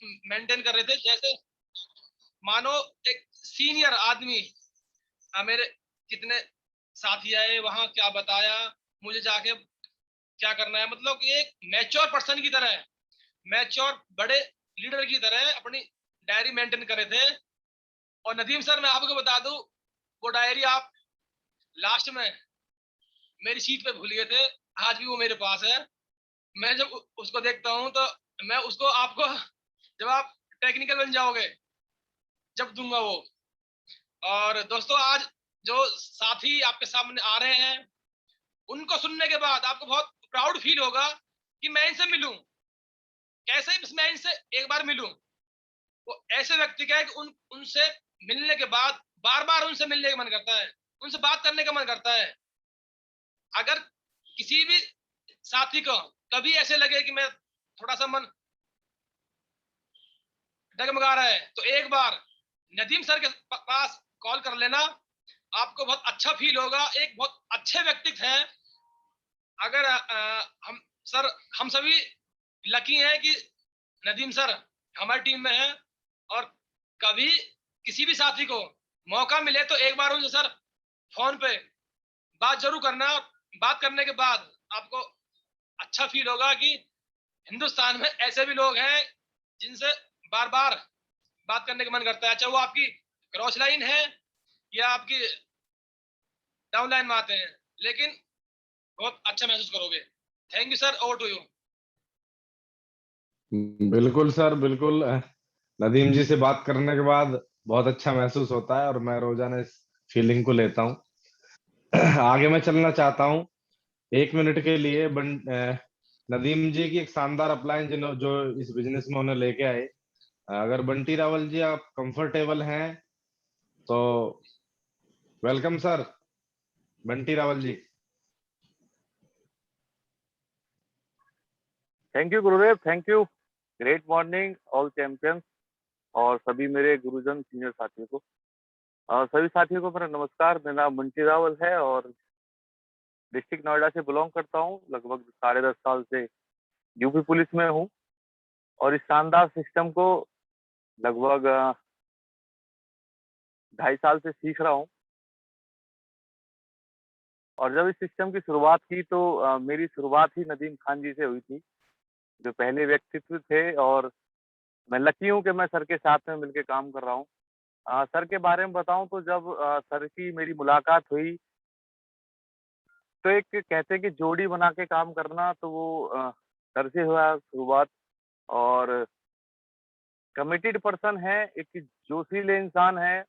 Maintain कर रहे थे, जैसे मानो एक सीनियर आदमी। मेरे कितने साथी आए वहां, क्या बताया मुझे जाके क्या करना है, मतलब कि एक मैच्योर पर्सन की तरह, मैच्योर बड़े लीडर की तरह अपनी डायरी मेंटेन कर रहे थे। और नदीम सर, मैं आपको बता दूं, वो डायरी आप लास्ट में मेरी सीट पे भूल गए थे, आज भी वो मेरे पास है। मैं जब उसको देखता हूँ तो मैं उसको आपको, जब आप टेक्निकल बन जाओगे, जब दूंगा वो। और दोस्तों, आज जो साथी आपके सामने आ रहे हैं, उनको सुनने के बाद आपको बहुत प्राउड फील होगा कि मैं इनसे मिलूं। कैसे मैं इनसे एक बार मिलूं। वो ऐसे व्यक्ति का है कि उनसे मिलने के बाद बार बार उनसे मिलने का मन करता है, उनसे बात करने का मन करता है। अगर किसी भी साथी को कभी ऐसे लगे कि मैं थोड़ा सा मन डगमगा रहा है, तो एक बार नदीम सर के पास कॉल कर लेना, आपको बहुत अच्छा फील होगा। एक बहुत अच्छे व्यक्तित्व हैं। अगर हम सर, हम सभी लकी हैं कि नदीम सर हमारी टीम में है। और कभी किसी भी साथी को मौका मिले तो एक बार उनसे सर फोन पे बात जरूर करना। बात करने के बाद आपको अच्छा फील होगा कि हिंदुस्तान में ऐसे भी लोग हैं जिनसे बार बार बात करने का मन करता है, चाहे वो आपकी क्रॉस लाइन है या आपकी डाउन लाइन में आते हैं, लेकिन बहुत अच्छा महसूस करोगे। Thank you sir, over to you. बिल्कुल सर, बिल्कुल। नदीम जी से बात करने के बाद बहुत अच्छा महसूस होता है और मैं रोजाना इस फीलिंग को लेता हूँ। आगे मैं चलना चाहता हूँ 1 मिनट के लिए। नदीम जी की एक शानदार अपलाइन जो इस बिजनेस में उन्हें लेके आए। अगर बंटी रावल जी आप कंफर्टेबल हैं तो welcome sir, Bunty Rawal ji. Thank you Gurudev, thank you. Great morning all champions और सभी मेरे गुरुजन सीनियर साथियों को, सभी साथियों को मेरा नमस्कार। मेरा नाम बंटी रावल है और डिस्ट्रिक्ट नोएडा से बिलोंग करता हूँ। लगभग 10.5 साल से यूपी पुलिस में हूँ और इस शानदार सिस्टम को लगभग 2.5 साल से सीख रहा हूँ। और जब इस सिस्टम की शुरुआत की तो मेरी शुरुआत ही नदीम खान जी से हुई थी, जो पहले व्यक्तित्व थे। और मैं लकी हूँ कि मैं सर के साथ में मिलकर काम कर रहा हूँ। सर के बारे में बताऊं तो जब सर की मेरी मुलाकात हुई तो एक कहते हैं कि जोड़ी बना के काम करना, तो वो सर से हुआ शुरुआत। और कमिटेड पर्सन है, एक जोशीले इंसान है,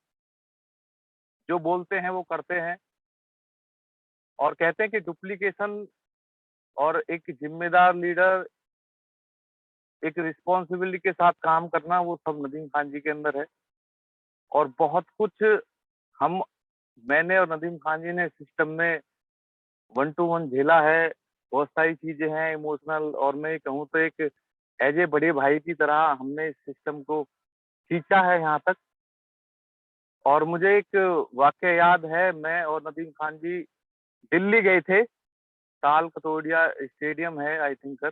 जो बोलते हैं वो करते हैं। और कहते हैं कि डुप्लीकेशन और एक जिम्मेदार लीडर, एक रिस्पॉन्सिबिलिटी के साथ काम करना, वो सब नदीम खान जी के अंदर है। और बहुत कुछ हम मैंने और नदीम खान जी ने सिस्टम में 1 to 1 झेला है। बहुत सारी चीजें हैं इमोशनल, और मैं कहूँ तो एक एज ए बड़े भाई की तरह हमने इस सिस्टम को खींचा है यहाँ तक। और मुझे एक वाकया याद है, मैं और नदीम खान जी दिल्ली गए थे। ताल कटोरिया स्टेडियम है आई थिंक सर,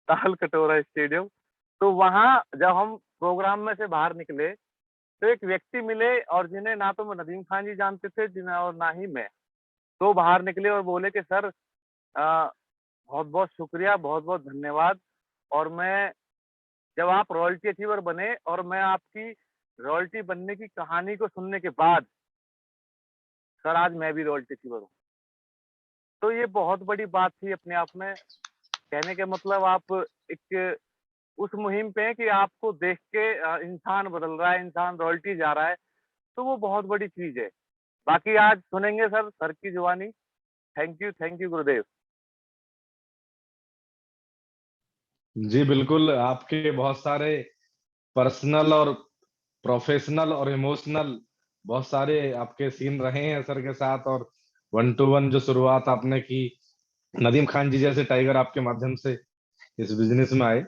ताल कटोरा स्टेडियम। तो वहाँ जब हम प्रोग्राम में से बाहर निकले तो एक व्यक्ति मिले, और जिन्हें ना तो मैं नदीम खान जी जानते थे जिन्हें, और ना ही मैं। तो बाहर निकले और बोले कि सर बहुत बहुत शुक्रिया, बहुत बहुत धन्यवाद। और मैं, जब आप रॉयल्टी अचीवर बने और मैं आपकी रॉयल्टी बनने की कहानी को सुनने के बाद, सर आज मैं भी रॉयल्टी अचीवर हूँ। तो ये बहुत बड़ी बात थी अपने आप में। कहने के मतलब आप एक उस मुहिम पे हैं कि आपको देख के इंसान बदल रहा है, इंसान रॉयल्टी जा रहा है, तो वो बहुत बड़ी चीज है। बाकी आज सुनेंगे सर की जुबानी। थैंक यू गुरुदेव। जी बिल्कुल, आपके बहुत सारे पर्सनल और प्रोफेशनल और इमोशनल बहुत सारे आपके सीन रहे हैं सर के साथ। और 1 to 1 जो शुरुआत आपने की, नदीम खान जी जैसे टाइगर आपके माध्यम से इस बिजनेस में आए।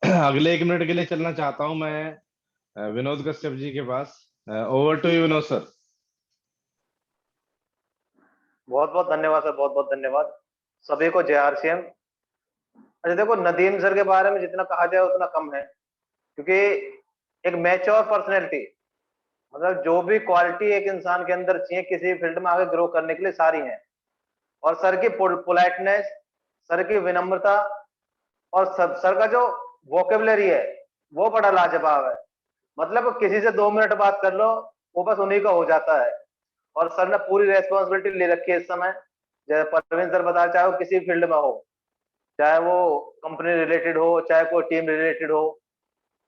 अगले 1 मिनट के लिए चलना चाहता हूं मैं विनोद कश्यप जी के पास। Over to you Vinod sir. बहुत बहुत धन्यवाद सर, बहुत बहुत धन्यवाद सभी को। जय आरसीएम। अच्छा देखो, नदीम सर के बारे में जितना कहा जाए उतना कम है। क्योंकि एक मैच्योर पर्सनैलिटी, मतलब जो भी क्वालिटी एक इंसान के अंदर चाहिए किसी फील्ड में आगे ग्रो करने के लिए, सारी हैं। और सर की पोलाइटनेस, सर की विनम्रता, और सर का जो वोकेबलरी है वो बड़ा लाजवाब है। मतलब किसी से 2 मिनट बात कर लो, वो बस उन्हीं का हो जाता है। और सर ने पूरी रेस्पॉन्सिबिलिटी ले रखी है इस समय। जैसे परवीन सर बता, चाहे वो किसी फील्ड में हो, चाहे वो कंपनी रिलेटेड हो, चाहे कोई टीम रिलेटेड हो,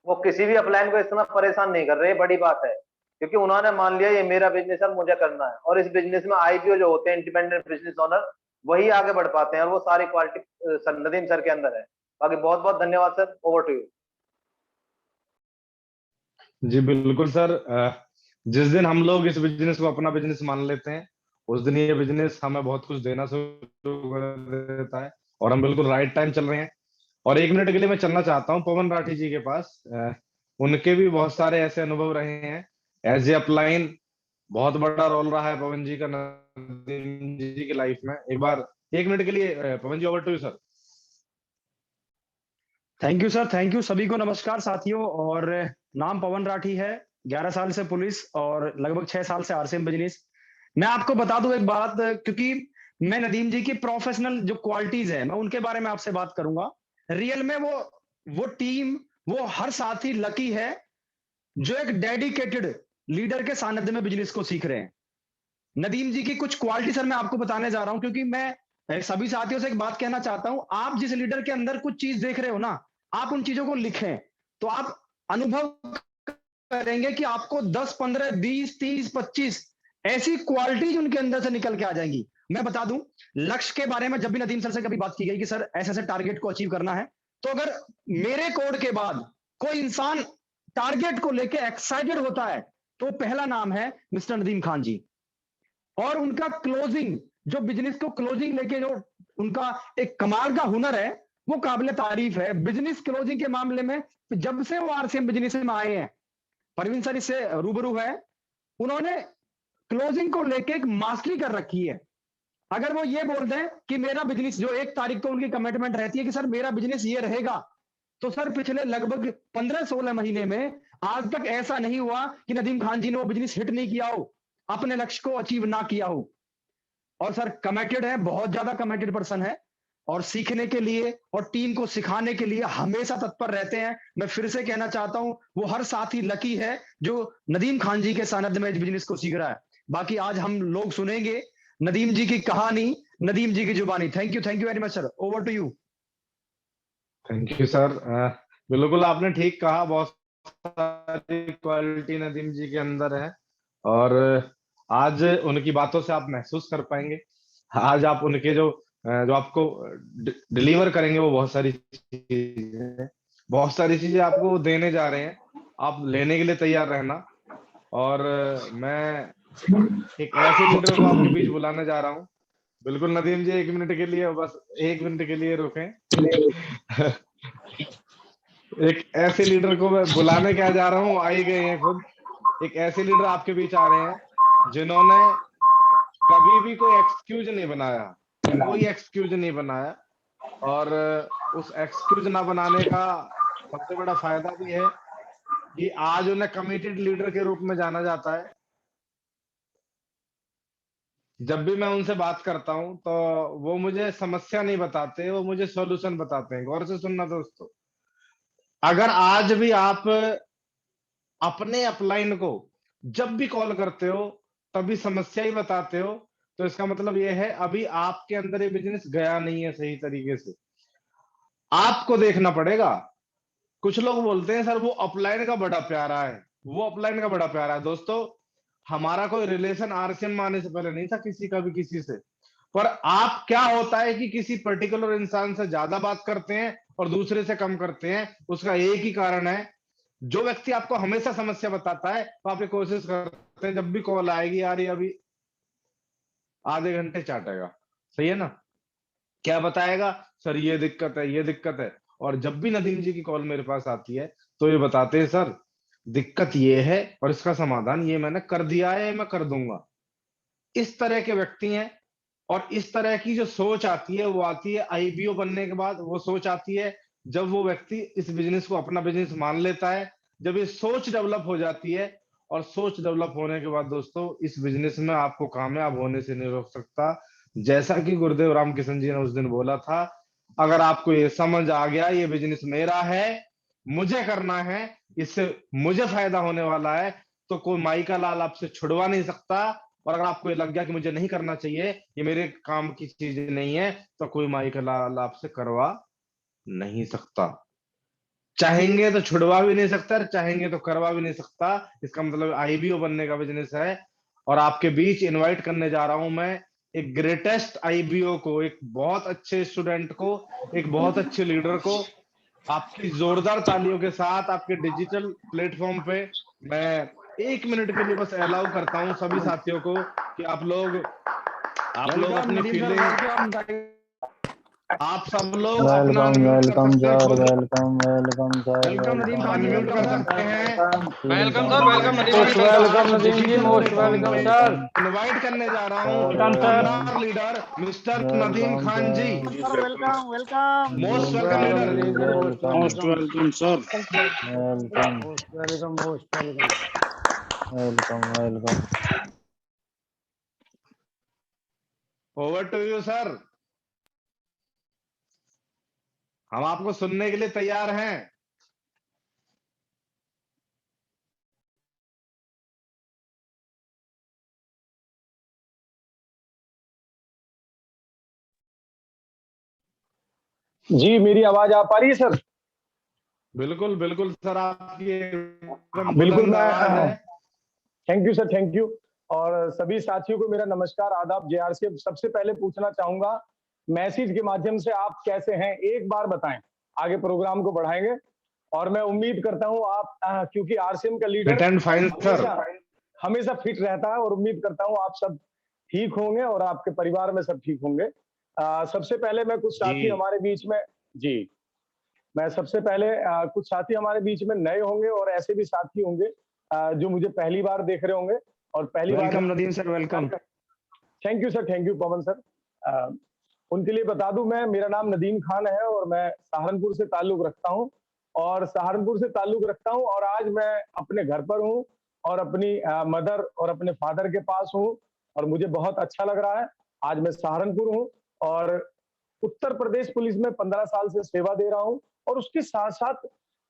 वो किसी भी अपलाइन को इस समय परेशान नहीं कर रहे। बड़ी बात है, क्योंकि उन्होंने मान लिया ये मेरा बिजनेस है, मुझे करना है। और इस बिजनेस में आईपीओ जो होते हैं, इंडिपेंडेंट बिजनेस ओनर, वही आगे बढ़ पाते हैं, और वो सारी क्वालिटी सर नदीम सर के अंदर है। बाकी बहुत बहुत धन्यवाद सर, ओवर टू यू। जी बिल्कुल सर। जिस दिन हम लोग इस बिजनेस को अपना बिजनेस मान लेते हैं, उस दिन ये बिजनेस हमें बहुत कुछ देना शुरू कर देता है, और हम बिल्कुल राइट टाइम चल रहे हैं। और 1 मिनट के लिए मैं चलना चाहता हूँ पवन राठी जी के पास। उनके भी बहुत सारे ऐसे अनुभव रहे हैं एज ए अपलाइन। बहुत बड़ा रोल रहा है पवन जी का नदीम जी की लाइफ में। एक बार 1 मिनट के लिए Pawan ji, over to you sir. Thank you sir, thank you. सभी को नमस्कार साथियों। और नाम पवन राठी है, 11 साल से पुलिस और लगभग 6 साल से आरसीएम बिजनेस। मैं आपको बता दूं एक बात, क्योंकि मैं नदीम जी की प्रोफेशनल जो क्वालिटीज है मैं उनके बारे में आपसे बात करूंगा। रियल में वो टीम, वो हर साथी लकी है जो एक डेडिकेटेड लीडर के सानिध्य में बिजनेस को सीख रहे हैं। नदीम जी की कुछ क्वालिटी सर मैं आपको बताने जा रहा हूं, क्योंकि मैं सभी साथियों से एक बात कहना चाहता हूं। आप जिस लीडर के अंदर कुछ चीज देख रहे हो ना, आप उन चीजों को लिखें, तो आप अनुभव करेंगे कि आपको 10, 15, 20, 30, 25 ऐसी क्वालिटीज उनके अंदर से निकल के आ जाएंगी। मैं बता दूं, लक्ष्य के बारे में जब भी नदीम सर से कभी बात की गई कि सर ऐसे ऐसे टारगेट को अचीव करना है, तो अगर मेरे कोड के बाद कोई इंसान टारगेट को लेके एक्साइटेड होता है, तो पहला नाम है मिस्टर नदीम खान जी। और उनका क्लोजिंग, जो बिजनेस को क्लोजिंग लेके जो उनका एक कमाल का हुनर है, वो काबिल तारीफ है। बिजनेस क्लोजिंग के मामले में जब से वो आरसीएम बिजनेस में आए हैं, परवीन सर इससे रूबरू है, उन्होंने क्लोजिंग को लेके एक मास्टरी कर रखी है। अगर वो ये बोल दें कि मेरा बिजनेस, जो 1 तारीख को उनकी कमिटमेंट रहती है कि सर मेरा बिजनेस ये रहेगा, तो सर पिछले लगभग 15-16 महीने में आज तक ऐसा नहीं हुआ कि नदीम खान जी ने वो बिजनेस हिट नहीं किया हो, अपने लक्ष्य को अचीव ना किया हो। और सर कमिटेड है, बहुत ज्यादा कमिटेड पर्सन है, और सीखने के लिए और टीम को सिखाने के लिए हमेशा तत्पर रहते हैं। मैं फिर से कहना चाहता हूं, वो हर साथी लकी है जो नदीम खान जी के सानिध्य में इस बिजनेस को सीख रहा है। बाकी आज हम लोग सुनेंगे नदीम जी की कहानी, नदीम जी की जुबानी। Thank you very much sir, over to you. Thank you sir. बिल्कुल आपने ठीक कहा, बहुत सारी क्वालिटी नदीम जी के अंदर है, और आज उनकी बातों से आप महसूस कर पाएंगे। आज आप उनके जो आपको डिलीवर करेंगे वो बहुत सारी चीजें, बहुत सारी चीजें आपको वो देने जा रहे हैं। आप लेने के लिए तैयार रहना। और मैं एक ऐसे लीडर को आपके बीच बुलाने जा रहा हूँ। बिल्कुल नदीम जी, 1 मिनट के लिए, बस 1 मिनट के लिए रुकें। एक ऐसे लीडर को मैं बुलाने क्या जा रहा हूँ, आ ही गए हैं खुद। एक ऐसे लीडर आपके बीच आ रहे हैं जिन्होंने कभी भी कोई एक्सक्यूज नहीं बनाया, कोई एक्सक्यूज नहीं बनाया। और उस एक्सक्यूज ना बनाने का सबसे बड़ा फायदा भी है कि आज उन्हें कमिटेड लीडर के रूप में जाना जाता है। जब भी मैं उनसे बात करता हूं तो वो मुझे समस्या नहीं बताते, वो मुझे सॉल्यूशन बताते हैं। गौर से सुनना दोस्तों, अगर आज भी आप अपने अपलाइन को जब भी कॉल करते हो तभी समस्या ही बताते हो, तो इसका मतलब ये है अभी आपके अंदर ये बिजनेस गया नहीं है सही तरीके से। आपको देखना पड़ेगा। कुछ लोग बोलते हैं सर वो अपलाइन का बड़ा प्यारा है, वो अपलाइन का बड़ा प्यारा है। दोस्तों, हमारा कोई रिलेशन आरसीएम आने से पहले नहीं था किसी का भी किसी से। पर आप क्या होता है कि किसी पर्टिकुलर इंसान से ज्यादा बात करते हैं और दूसरे से कम करते हैं, उसका एक ही कारण है, जो व्यक्ति आपको हमेशा समस्या बताता है वो आप ये कोशिश करते हैं जब भी कॉल आएगी, यार ये अभी आधे घंटे चाटेगा, सही है ना, क्या बताएगा, सर ये दिक्कत है, ये दिक्कत है। और जब भी नदीम जी की कॉल मेरे पास आती है तो ये बताते हैं सर दिक्कत ये है और इसका समाधान ये मैंने कर दिया है, मैं कर दूंगा। इस तरह के व्यक्ति हैं। और इस तरह की जो सोच आती है वो आती है आईबीओ बनने के बाद। वो सोच आती है जब वो व्यक्ति इस बिजनेस को अपना बिजनेस मान लेता है, जब ये सोच डेवलप हो जाती है, और सोच डेवलप होने के बाद दोस्तों इस बिजनेस में आपको कामयाब होने से नहीं रोक सकता। जैसा कि गुरुदेव रामकिशन जी ने उस दिन बोला था, अगर आपको ये समझ आ गया ये बिजनेस मेरा है, मुझे करना है, इससे मुझे फायदा होने वाला है, तो कोई माई का लाल आपसे छुड़वा नहीं सकता। और अगर आपको ये लग गया कि मुझे नहीं करना चाहिए, ये मेरे काम की चीज नहीं है, तो कोई माई का लाल आपसे करवा नहीं सकता। चाहेंगे तो छुड़वा भी नहीं सकता, और चाहेंगे तो करवा भी नहीं सकता। इसका मतलब आईबीओ बनने का बिजनेस है। और आपके बीच इनवाइट करने जा रहा हूं मैं एक ग्रेटेस्ट आईबीओ को, एक बहुत अच्छे स्टूडेंट को, एक बहुत अच्छे लीडर को। आपकी जोरदार तालियों के साथ आपके डिजिटल प्लेटफॉर्म पे मैं 1 मिनट के लिए बस अलाउ करता हूं सभी साथियों को कि आप लोग वेलकम अपनी नदीम सर, फीलिंग, वेलकम। आप सब लोग अपना वेलकम अनम्यूट कर वेलकम सकते हैं सर, खुद, welcome welcome sir, welcome Nadeem welcome Khan ji, unmute कर वेलकम। सकते हैं। Welcome welcome sir, welcome Nadeem most ji. Welcome Nadeem ji, digital most platform welcome पे सर, इनवाइट करने जा रहा हूँ वेलकम शानदार leader mister Nadeem welcome Khan ji. Sir, welcome welcome most welcome welcome leader. जी, welcome most welcome sir. Welcome welcome welcome. Over to you sir, हम आपको सुनने के लिए तैयार हैं। जी, मेरी आवाज आ पा रही है सर? बिल्कुल बिल्कुल सर, आपकी एकदम बिल्कुल। बुलंद आवाज है। मैं thank you sir, thank you. और सभी साथियों को मेरा नमस्कार, आदाब, जय आर सी। सबसे पहले पूछना चाहूंगा, मैसेज के माध्यम से आप कैसे हैं एक बार बताएं, आगे प्रोग्राम को बढ़ाएंगे। और मैं उम्मीद करता हूं आप क्योंकि आरसीएम का leader fit and fine sir. हमेशा हमेशा फिट रहता है, और उम्मीद करता हूं आप सब ठीक होंगे और आपके परिवार में सब ठीक होंगे। सबसे पहले मैं कुछ साथी जी हमारे बीच में जी मैं सबसे पहले कुछ साथी हमारे बीच में नए होंगे, और ऐसे भी साथी होंगे जो मुझे पहली बार देख रहे होंगे और पहली बार। Welcome Nadeem sir, welcome. Thank you sir, thank you Pawan sir. उनके लिए बता दूं, मेरा नाम नदीम खान है और मैं सहारनपुर से ताल्लुक रखता हूं, और आज मैं अपने घर पर हूं और अपनी मदर और अपने फादर के पास हूं, और मुझे बहुत अच्छा लग रहा है। आज मैं सहारनपुर हूं और उत्तर प्रदेश पुलिस में 15 साल से सेवा दे रहा हूं, और उसके साथ साथ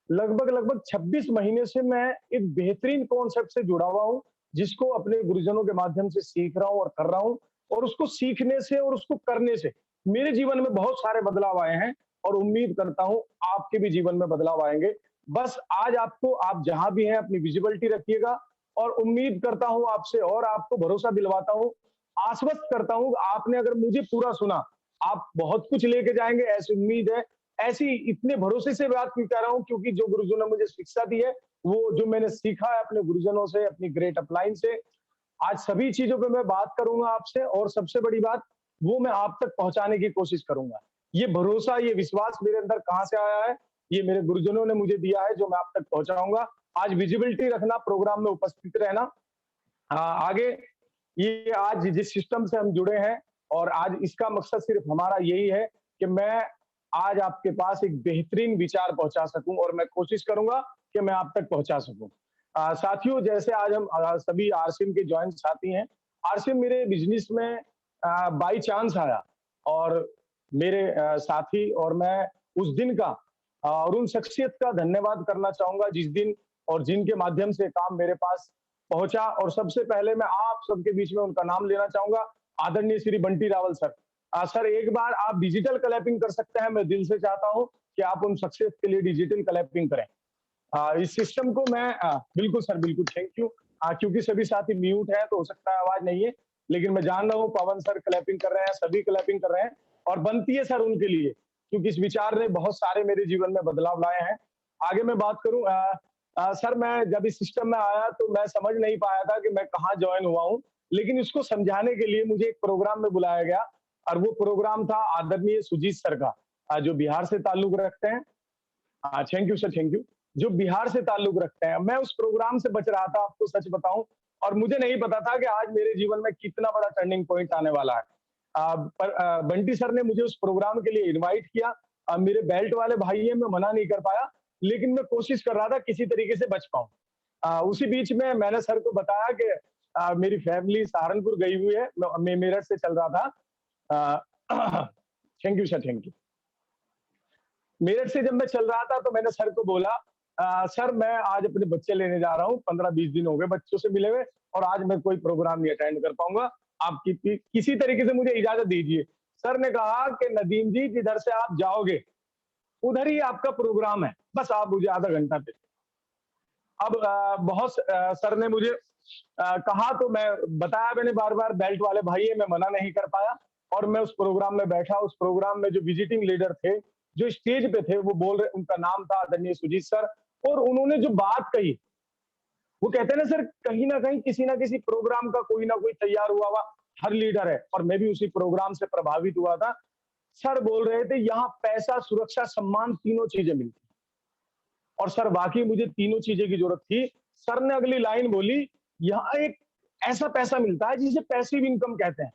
लगभग 26 महीने से मैं एक बेहतरीन कॉन्सेप्ट से जुड़ा हुआ हूं, जिसको अपने गुरुजनों के माध्यम से सीख रहा हूं और कर रहा हूं। और उसको सीखने से और उसको करने से मेरे जीवन में बहुत सारे बदलाव आए हैं, और उम्मीद करता हूं आपके भी जीवन में बदलाव आएंगे। बस आज आपको, आप जहां भी हैं, अपनी विजिबिलिटी रखिएगा, और उम्मीद करता हूं आपसे, और आपको भरोसा दिलवाता हूं, आश्वस्त करता हूं, आपने अगर मुझे पूरा सुना, आप बहुत कुछ लेके जाएंगे, ऐसी उम्मीद है। ऐसी इतने भरोसे से बात क्यों कह रहा हूं, क्योंकि जो गुरुजनों ने मुझे शिक्षा दी है, वो जो मैंने सीखा है अपने गुरुजनों से, अपनी ग्रेट अपलाइन से, आज सभी चीजों पे मैं बात करूंगा आपसे, और सबसे बड़ी बात वो मैं आप तक पहुंचाने की कोशिश करूंगा। ये भरोसा, ये विश्वास मेरे अंदर कहां से आया है? ये मेरे गुरुजनों ने मुझे दिया है, जो मैं आप तक पहुंचाऊंगा। आज विजिबिलिटी रखना, प्रोग्राम में उपस्थित रहना, आगे ये आज जिस सिस्टम से हम जुड़े हैं, और आज इसका मकसद सिर्फ हमारा यही है कि मैं आज आपके पास एक बेहतरीन विचार पहुंचा सकूं, और मैं कोशिश करूंगा कि मैं आप तक पहुंचा सकूं। साथियों, जैसे आज हम सभी आरसीएम के ज्वाइंट साथी हैं, आरसीएम मेरे बिजनेस में बाई चांस आया, और मेरे साथी और मैं उस दिन का और उन शख्सियत का धन्यवाद करना चाहूंगा जिस दिन और जिनके माध्यम से काम मेरे पास पहुंचा। और सबसे पहले मैं आप सबके बीच में उनका नाम लेना चाहूंगा, आदरणीय श्री बंटी रावल सर। सर, एक बार आप डिजिटल क्लैपिंग कर सकते हैं? मैं दिल से चाहता हूं कि आप उन शख्सियत के लिए डिजिटल क्लैपिंग करें। इस सिस्टम को मैं बिल्कुल सर, बिल्कुल, थैंक यू। क्योंकि सभी साथी म्यूट है, तो हो सकता है आवाज नहीं है, लेकिन मैं जान रहा हूँ पवन सर क्लैपिंग कर रहे हैं, सभी क्लैपिंग कर रहे हैं, और बनती है सर उनके लिए, क्योंकि इस विचार ने बहुत सारे मेरे जीवन में बदलाव लाए हैं। आगे मैं बात करूं, सर, मैं जब इस सिस्टम में आया तो मैं समझ नहीं पाया था कि मैं कहाँ ज्वाइन हुआ हूँ, लेकिन इसको समझाने के लिए मुझे एक प्रोग्राम में बुलाया गया, और वो प्रोग्राम था आदरणीय सुजीत सर का, जो बिहार से ताल्लुक रखते हैं। Thank you sir, thank you. जो बिहार से ताल्लुक रखते हैं, मैं उस प्रोग्राम से बच रहा था, आपको सच बताऊं, और मुझे नहीं पता था कि आज मेरे जीवन में कितना बड़ा टर्निंग पॉइंट आने वाला है। पर बंटी सर ने मुझे उस प्रोग्राम के लिए इनवाइट किया, मेरे बेल्ट वाले भाई हैं, मैं मना नहीं कर पाया, लेकिन मैं कोशिश कर रहा था किसी तरीके से बच पाऊं। उसी बीच में मैंने सर को बताया कि मेरी फैमिली सहारनपुर गई हुई है, मैं मेरठ से चल रहा था। Thank you sir, thank you. Meerut से जब मैं चल रहा था तो मैंने सर को बोला, सर मैं आज अपने बच्चे लेने जा रहा हूँ, 15-20 दिन हो गए बच्चों से मिले हुए और आज मैं कोई प्रोग्राम नहीं अटेंड कर पाऊंगा, आप किसी तरीके से मुझे इजाजत दीजिए। सर ने कहा कि नदीम जी, जिधर से आप जाओगे उधर ही आपका प्रोग्राम है, बस आप मुझे आधा घंटा दे। अब सर ने मुझे कहा तो मैं बताया, मैंने बार बार बेल्ट वाले भाई है, मैं मना नहीं कर पाया और मैं उस प्रोग्राम में बैठा। उस प्रोग्राम में जो विजिटिंग लीडर थे, जो स्टेज पे थे, वो बोल रहे, उनका नाम था आदरणीय सुजीत सर, और उन्होंने जो बात कही, वो कहते हैं ना सर, कहीं ना कहीं किसी ना किसी प्रोग्राम का कोई ना कोई तैयार हुआ हर लीडर है, और मैं भी उसी प्रोग्राम से प्रभावित हुआ था। सर बोल रहे थे यहाँ पैसा, सुरक्षा, सम्मान, तीनों चीजें मिलती, और सर वाकई मुझे तीनों चीजें की जरूरत थी। सर ने अगली लाइन बोली, यहाँ एक ऐसा पैसा मिलता है जिसे पैसिव इनकम कहते हैं।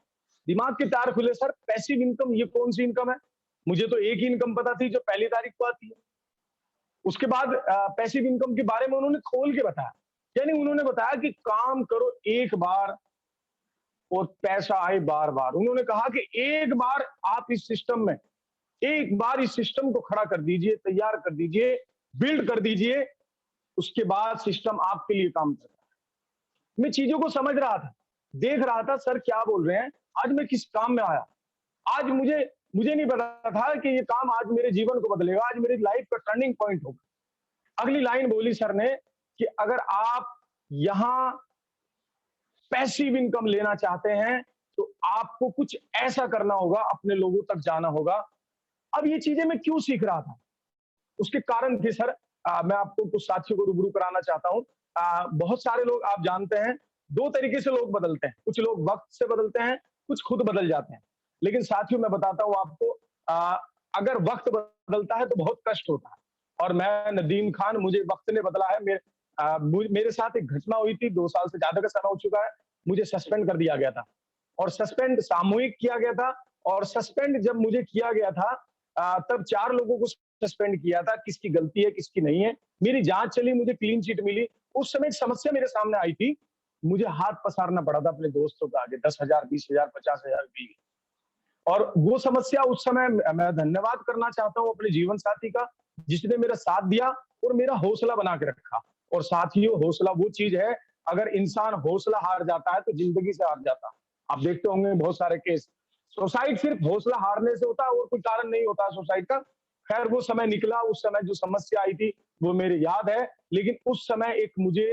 दिमाग के तार खुले सर, पैसिव इनकम ये कौन सी इनकम है? मुझे तो एक ही इनकम पता थी जो पहली तारीख को आती है। उसके बाद पैसिव इनकम के बारे में उन्होंने खोल के बताया, यानी उन्होंने बताया कि काम करो एक बार और पैसा आए बार बार। उन्होंने कहा कि एक बार आप इस सिस्टम में, एक बार इस सिस्टम को खड़ा कर दीजिए, तैयार कर दीजिए, बिल्ड कर दीजिए, उसके बाद सिस्टम आपके लिए काम करता है। मैं चीजों को समझ रहा था, देख रहा था सर क्या बोल रहे हैं। आज मैं किस काम में आया, आज मुझे नहीं पता था कि ये काम आज मेरे जीवन को बदलेगा, आज मेरी लाइफ का टर्निंग पॉइंट होगा। अगली लाइन बोली सर ने कि अगर आप यहां पैसिव इनकम लेना चाहते हैं तो आपको कुछ ऐसा करना होगा, अपने लोगों तक जाना होगा। अब ये चीजें मैं क्यों सीख रहा था, उसके कारण थे सर। मैं आपको कुछ साथियों को रूबरू कराना चाहता हूँ। बहुत सारे लोग, आप जानते हैं, दो तरीके से लोग बदलते हैं, कुछ लोग वक्त से बदलते हैं, कुछ खुद बदल जाते हैं। लेकिन साथियों मैं बताता हूँ आपको, अगर वक्त बदलता है तो बहुत कष्ट होता है, और मैं नदीम खान, मुझे वक्त ने बदला है। मेरे साथ एक घटना हुई थी, 2 साल से ज्यादा का समय हो चुका है, मुझे सस्पेंड कर दिया गया था, और सस्पेंड सामूहिक किया गया था। और सस्पेंड जब मुझे किया गया था तब 4 लोगों को सस्पेंड किया था, किसकी गलती है किसकी नहीं है। मेरी जांच चली, मुझे क्लीन चिट मिली। उस समय एक समस्या मेरे सामने आई थी, मुझे हाथ पसारना पड़ा था अपने दोस्तों के आगे, 10,000, 20,000, 50,000 की। और वो समस्या उस समय, मैं धन्यवाद करना चाहता हूँ अपने जीवन साथी का, जिसने मेरा साथ दिया और मेरा हौसला बना के रखा। और साथियों, हौसला वो चीज है, अगर इंसान हौसला हार जाता है तो जिंदगी से हार जाता है। आप देखते होंगे बहुत सारे केस, सुसाइड सिर्फ हौसला हारने से होता है, और कोई कारण नहीं होता सुसाइड का। खैर वो समय निकला, उस समय जो समस्या आई थी वो मेरे याद है, लेकिन उस समय एक मुझे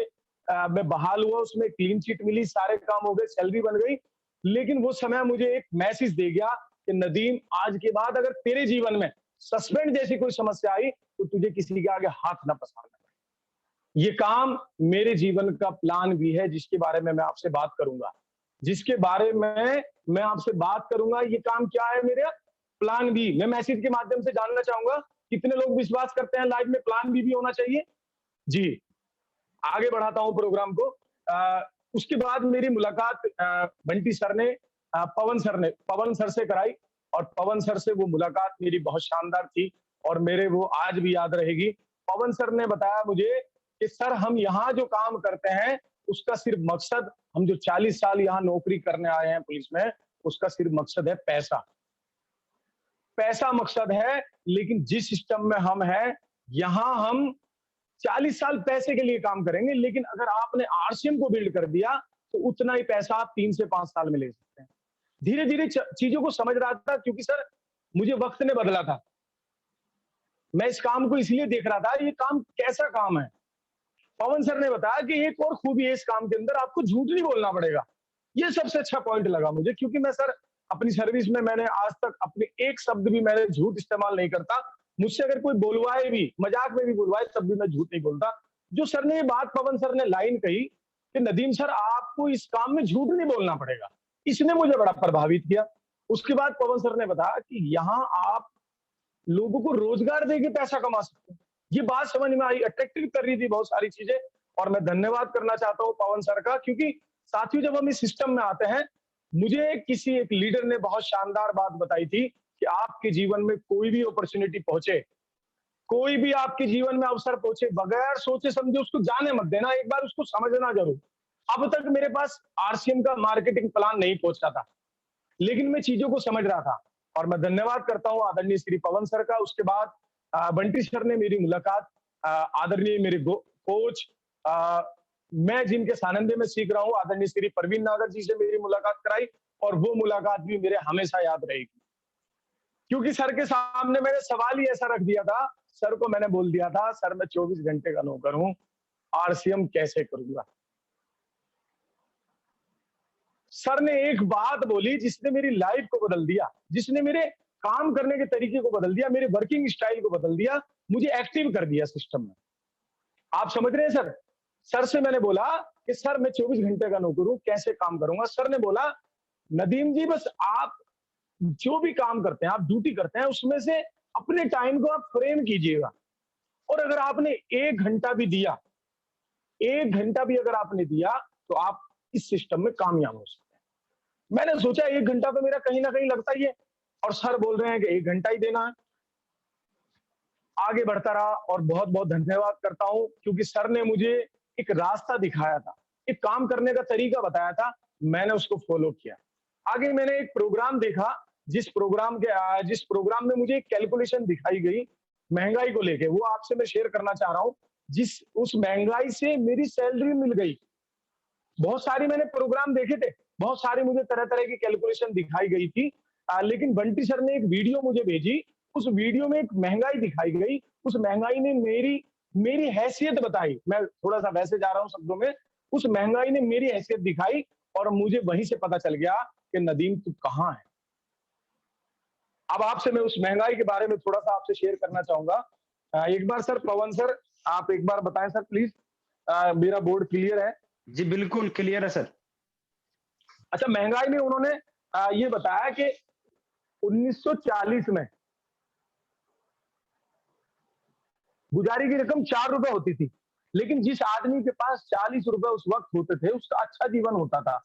मैं बहाल हुआ, उसमें क्लीन चिट मिली, सारे काम हो गए, सैलरी बन गई। लेकिन वो समय मुझे एक मैसेज दे गया कि नदीम, आज के बाद अगर तेरे जीवन में सस्पेंड जैसी कोई समस्या आई तो तुझे किसी के आगे हाथ ना पसारना। ये काम मेरे जीवन का प्लान भी है, जिसके बारे में मैं आपसे बात करूंगा, जिसके बारे में मैं आपसे बात करूंगा। ये काम क्या है, मेरा प्लान बी। मैं मैसेज के माध्यम से जानना चाहूंगा कितने लोग विश्वास करते हैं लाइफ में प्लान बी भी होना चाहिए। जी, आगे बढ़ाता हूं प्रोग्राम को। उसके बाद मेरी मुलाकात बंटी सर ने, पवन सर से कराई, और पवन सर से वो मुलाकात मेरी बहुत शानदार थी, और मेरे वो आज भी याद रहेगी। पवन सर ने बताया मुझे कि सर, हम यहाँ जो काम करते हैं उसका सिर्फ मकसद, हम जो 40 साल यहाँ नौकरी करने आए हैं पुलिस में, उसका सिर्फ मकसद है पैसा। पैसा मकसद है, लेकिन जिस सिस्टम में हम हैं, यहाँ हम 40 साल पैसे के लिए काम करेंगे, लेकिन अगर आपने आरसीएम को बिल्ड कर दिया तो उतना ही पैसा आप 3 से 5 साल में ले सकते हैं। धीरे धीरे चीजों को समझ रहा था, क्योंकि सर मुझे वक्त ने बदला था। मैं इस काम को इसलिए देख रहा था, ये काम कैसा काम है। पवन सर ने बताया कि एक और खूबी है इस काम के अंदर, आपको झूठ नहीं बोलना पड़ेगा। ये सबसे अच्छा पॉइंट लगा मुझे, क्योंकि मैं सर अपनी सर्विस में मैंने आज तक अपने एक शब्द भी मैंने झूठ इस्तेमाल नहीं करता। मुझसे अगर कोई बोलवाए भी, मजाक में भी बोलवाए, तब भी मैं झूठ नहीं बोलता। जो सर ने ये बात, पवन सर ने लाइन कही कि नदीम सर, आपको इस काम में झूठ नहीं बोलना पड़ेगा, इसने मुझे बड़ा प्रभावित किया। उसके बाद पवन सर ने बताया कि यहाँ आप लोगों को रोजगार देके पैसा कमा सकते हैं। ये बात समझ में आई, अट्रैक्टिव कर रही थी बहुत सारी चीजें, और मैं धन्यवाद करना चाहता हूँ पवन सर का, क्योंकि साथियों जब हम इस सिस्टम में आते हैं, मुझे किसी एक लीडर ने बहुत शानदार बात बताई थी कि आपके जीवन में कोई भी अपॉर्चुनिटी पहुंचे, कोई भी आपके जीवन में अवसर पहुंचे, बगैर सोचे समझे उसको जाने मत देना, एक बार उसको समझना जरूर। अब तक मेरे पास आरसीएम का मार्केटिंग प्लान नहीं पहुंचा था, लेकिन मैं चीजों को समझ रहा था और मैं धन्यवाद करता हूं आदरणीय श्री पवन सर का। उसके बाद बंटी सर ने मेरी मुलाकात आदरणीय मेरे कोच, मैं जिनके सानिध्य में सीख रहा हूं, आदरणीय श्री प्रवीण नागर जी से मेरी मुलाकात कराई और वो मुलाकात भी मेरे हमेशा याद रहेगी, क्योंकि सर के सामने मैंने सवाल ही ऐसा रख दिया था। सर को मैंने बोल दिया था, सर मैं 24 घंटे का नौकर हूं, आरसीएम कैसे करूंगा। सर ने एक बात बोली जिसने मेरी लाइफ को बदल दिया, जिसने मेरे काम करने के तरीके को बदल दिया, मेरे वर्किंग स्टाइल को बदल दिया, मुझे एक्टिव कर दिया सिस्टम में। आप समझ रहे हैं सर? सर से मैंने बोला कि सर मैं 24 घंटे का नौकर हूं, कैसे काम करूंगा। सर ने बोला नदीम जी बस आप जो भी काम करते हैं, आप ड्यूटी करते हैं, उसमें से अपने टाइम को आप फ्रेम कीजिएगा, और अगर आपने 1 घंटा भी दिया, 1 घंटा भी अगर आपने दिया तो आप इस सिस्टम में कामयाब हो सकते हैं। मैंने सोचा 1 घंटा तो मेरा कहीं ना कहीं लगता ही है, और सर बोल रहे हैं कि 1 घंटा ही देना है। आगे बढ़ता रहा और बहुत बहुत धन्यवाद करता हूं, क्योंकि सर ने मुझे एक रास्ता दिखाया था, एक काम करने का तरीका बताया था, मैंने उसको फॉलो किया। आगे मैंने एक प्रोग्राम देखा, जिस प्रोग्राम में मुझे एक कैलकुलेशन दिखाई गई महंगाई को लेके, वो आपसे मैं शेयर करना चाह रहा हूं। उस महंगाई से मेरी सैलरी मिल गई। बहुत सारी मैंने प्रोग्राम देखे थे, बहुत सारी मुझे तरह तरह की कैलकुलेशन दिखाई गई थी, लेकिन बंटी सर ने एक वीडियो मुझे भेजी, उस वीडियो में एक महंगाई दिखाई गई। उस महंगाई ने मेरी हैसियत बताई। मैं थोड़ा सा वैसे जा रहा हूं शब्दों में, उस महंगाई ने मेरी हैसियत दिखाई और मुझे वहीं से पता चल गया कि नदीम तू कहां है। अब आपसे मैं उस महंगाई के बारे में थोड़ा सा आपसे शेयर करना चाहूंगा। एक बार सर पवन सर आप एक बार बताएं सर प्लीज, मेरा बोर्ड क्लियर है? जी बिल्कुल क्लियर है सर। अच्छा, महंगाई में उन्होंने ये बताया कि 1940 में गुजारे की रकम 4 रुपए होती थी, लेकिन जिस आदमी के पास 40 रुपए उस वक्त होते थे उसका अच्छा जीवन होता था।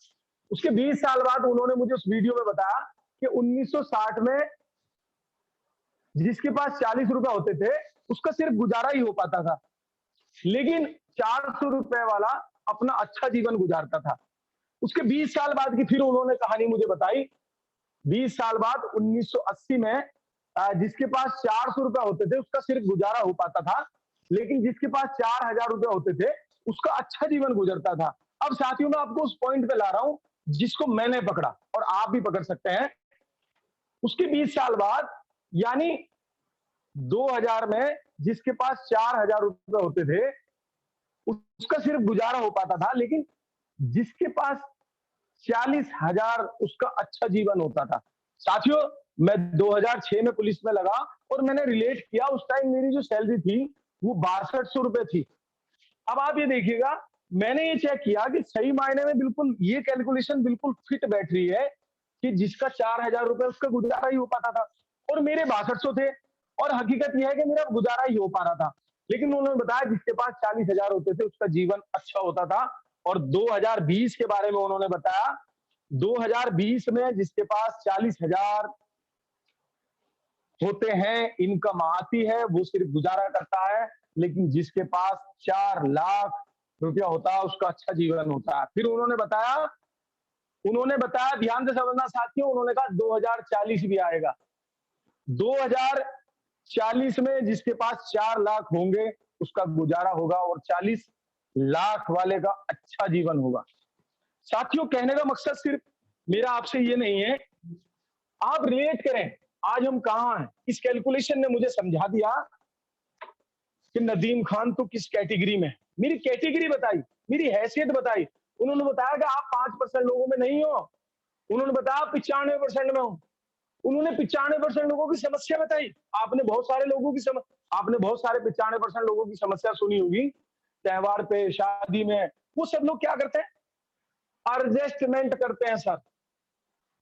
उसके 20 साल बाद उन्होंने मुझे उस वीडियो में बताया कि 1960 में जिसके पास 40 रुपए होते थे उसका सिर्फ गुजारा ही हो पाता था, लेकिन 400 रुपए वाला अपना अच्छा जीवन गुजारता था। उसके 20 साल बाद की फिर उन्होंने कहानी मुझे बताई। 20 साल बाद 1980 में जिसके पास 400 रुपए होते थे उसका सिर्फ गुजारा हो पाता था, लेकिन जिसके पास 4000 रुपए होते थे उसका अच्छा जीवन गुजरता था। अब साथियों मैं आपको उस पॉइंट पे ला रहा हूं जिसको मैंने पकड़ा और आप भी पकड़ सकते हैं। उसके 20 साल बाद यानी 2000 में जिसके पास 4000 रुपए होते थे उसका सिर्फ गुजारा हो पाता था, लेकिन जिसके पास 40,000 उसका अच्छा जीवन होता था। साथियों मैं 2006 में पुलिस में लगा और मैंने रिलेट किया, उस टाइम मेरी जो सैलरी थी वो 6200 रुपए थी। अब आप ये देखिएगा, मैंने ये चेक किया कि सही मायने में बिल्कुल ये कैलकुलेशन बिल्कुल फिट बैठ रही है कि जिसका 4000 रुपए उसका गुजारा ही हो पाता था और मेरे 6200 थे, और हकीकत यह है कि मेरा गुजारा ही हो पा रहा था। लेकिन उन्होंने बताया जिसके पास 40,000 होते थे उसका जीवन अच्छा होता था। और 2020 के बारे में उन्होंने बताया, 2020 में जिसके पास 40,000 होते हैं, इनकम आती है, वो सिर्फ गुजारा करता है, लेकिन जिसके पास 4 लाख रुपया होता है उसका अच्छा जीवन होता है। फिर उन्होंने बताया ध्यान से समझना साथियों, उन्होंने कहा 2040 भी आएगा। 2040 में जिसके पास 4 लाख होंगे उसका गुजारा होगा और 40 लाख वाले का अच्छा जीवन होगा। साथियों कहने का मकसद सिर्फ मेरा आपसे ये नहीं है, आप रिलेट करें आज हम कहां हैं। इस कैलकुलेशन ने मुझे समझा दिया कि नदीम खान तो किस कैटेगरी में है। मेरी कैटेगरी बताई, मेरी हैसियत बताई। उन्होंने बताया कि आप 5% लोगों में नहीं हो, उन्होंने बताया 95% में हो। उन्होंने 95% लोगों की समस्या बताई। आपने बहुत सारे 95% लोगों की समस्या सुनी होगी त्योहार पे, शादी में, वो सब लोग क्या करते हैं, एडजस्टमेंट करते हैं सर।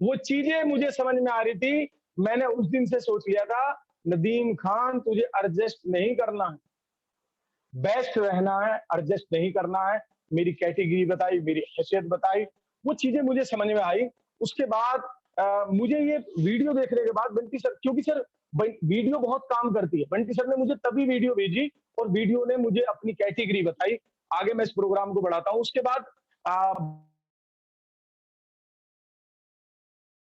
वो चीजें मुझे समझ में आ रही थी, मैंने उस दिन से सोच लिया था नदीम खान तुझे एडजस्ट नहीं करना है, बेस्ट रहना है, एडजस्ट नहीं करना है। मेरी कैटेगरी बताई, मेरी हैसियत बताई, वो चीजें मुझे समझ में आई। उसके बाद मुझे ये वीडियो देखने के बाद बंटी सर, क्योंकि सर वीडियो बहुत काम करती है, बंटी सर ने मुझे तभी वीडियो भेजी और वीडियो ने मुझे अपनी कैटेगरी बताई। आगे मैं इस प्रोग्राम को बढ़ाता हूँ। उसके बाद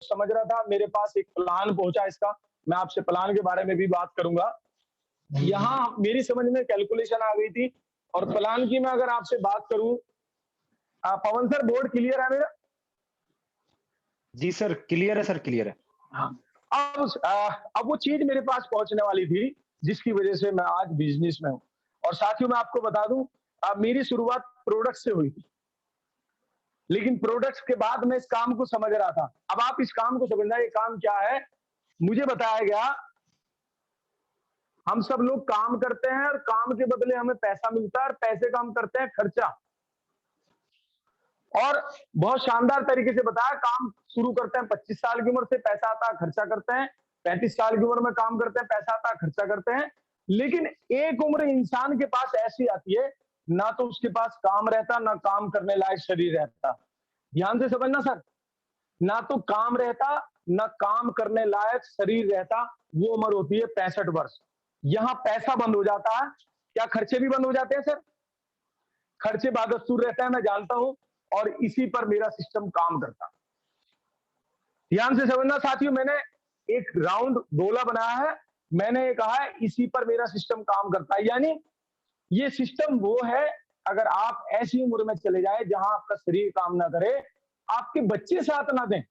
समझ रहा था, मेरे पास एक प्लान पहुंचा इसका, मैं आपसे प्लान के बारे में भी बात करूंगा। यहाँ मेरी समझ में कैलकुलेशन आ गई थी और प्लान की मैं अगर आपसे बात करूं, पवन सर बोर्ड क्लियर है मेरा? जी सर क्लियर है, सर क्लियर है। हाँ। अब वो चीज मेरे पास पहुंचने वाली थी जिसकी वजह से मैं आज बिजनेस में हूं। और साथियों मैं आपको बता दूं, मेरी शुरुआत प्रोडक्ट से हुई थी, लेकिन प्रोडक्ट्स के बाद मैं इस काम को समझ रहा था। अब आप इस काम को समझना, ये काम क्या है मुझे बताया गया। हम सब लोग काम करते हैं और काम के बदले हमें पैसा मिलता है और पैसे का हम करते हैं खर्चा। और बहुत शानदार तरीके से बताया, काम शुरू करते हैं 25 साल की उम्र से, पैसा आता है खर्चा करते हैं, 35 साल की उम्र में काम करते हैं, पैसा आता है खर्चा करते हैं। लेकिन एक उम्र इंसान के पास ऐसी आती है, ना तो उसके पास काम रहता, ना काम करने लायक शरीर रहता। ध्यान से समझना सर, ना तो काम रहता ना काम करने लायक शरीर रहता। वो उम्र होती है 65 वर्ष। यहां पैसा बंद हो जाता है। क्या खर्चे भी बंद हो जाते हैं सर? खर्चे बादस्तूर रहता है, मैं जानता हूं, और इसी पर मेरा सिस्टम काम करता। ध्यान से समझना साथियों, मैंने एक राउंड गोला बनाया है, मैंने ये कहा है इसी पर मेरा सिस्टम काम करता है। यानी ये सिस्टम वो है, अगर आप ऐसी उम्र में चले जाए जहां आपका शरीर काम ना करे, आपके बच्चे साथ ना दें,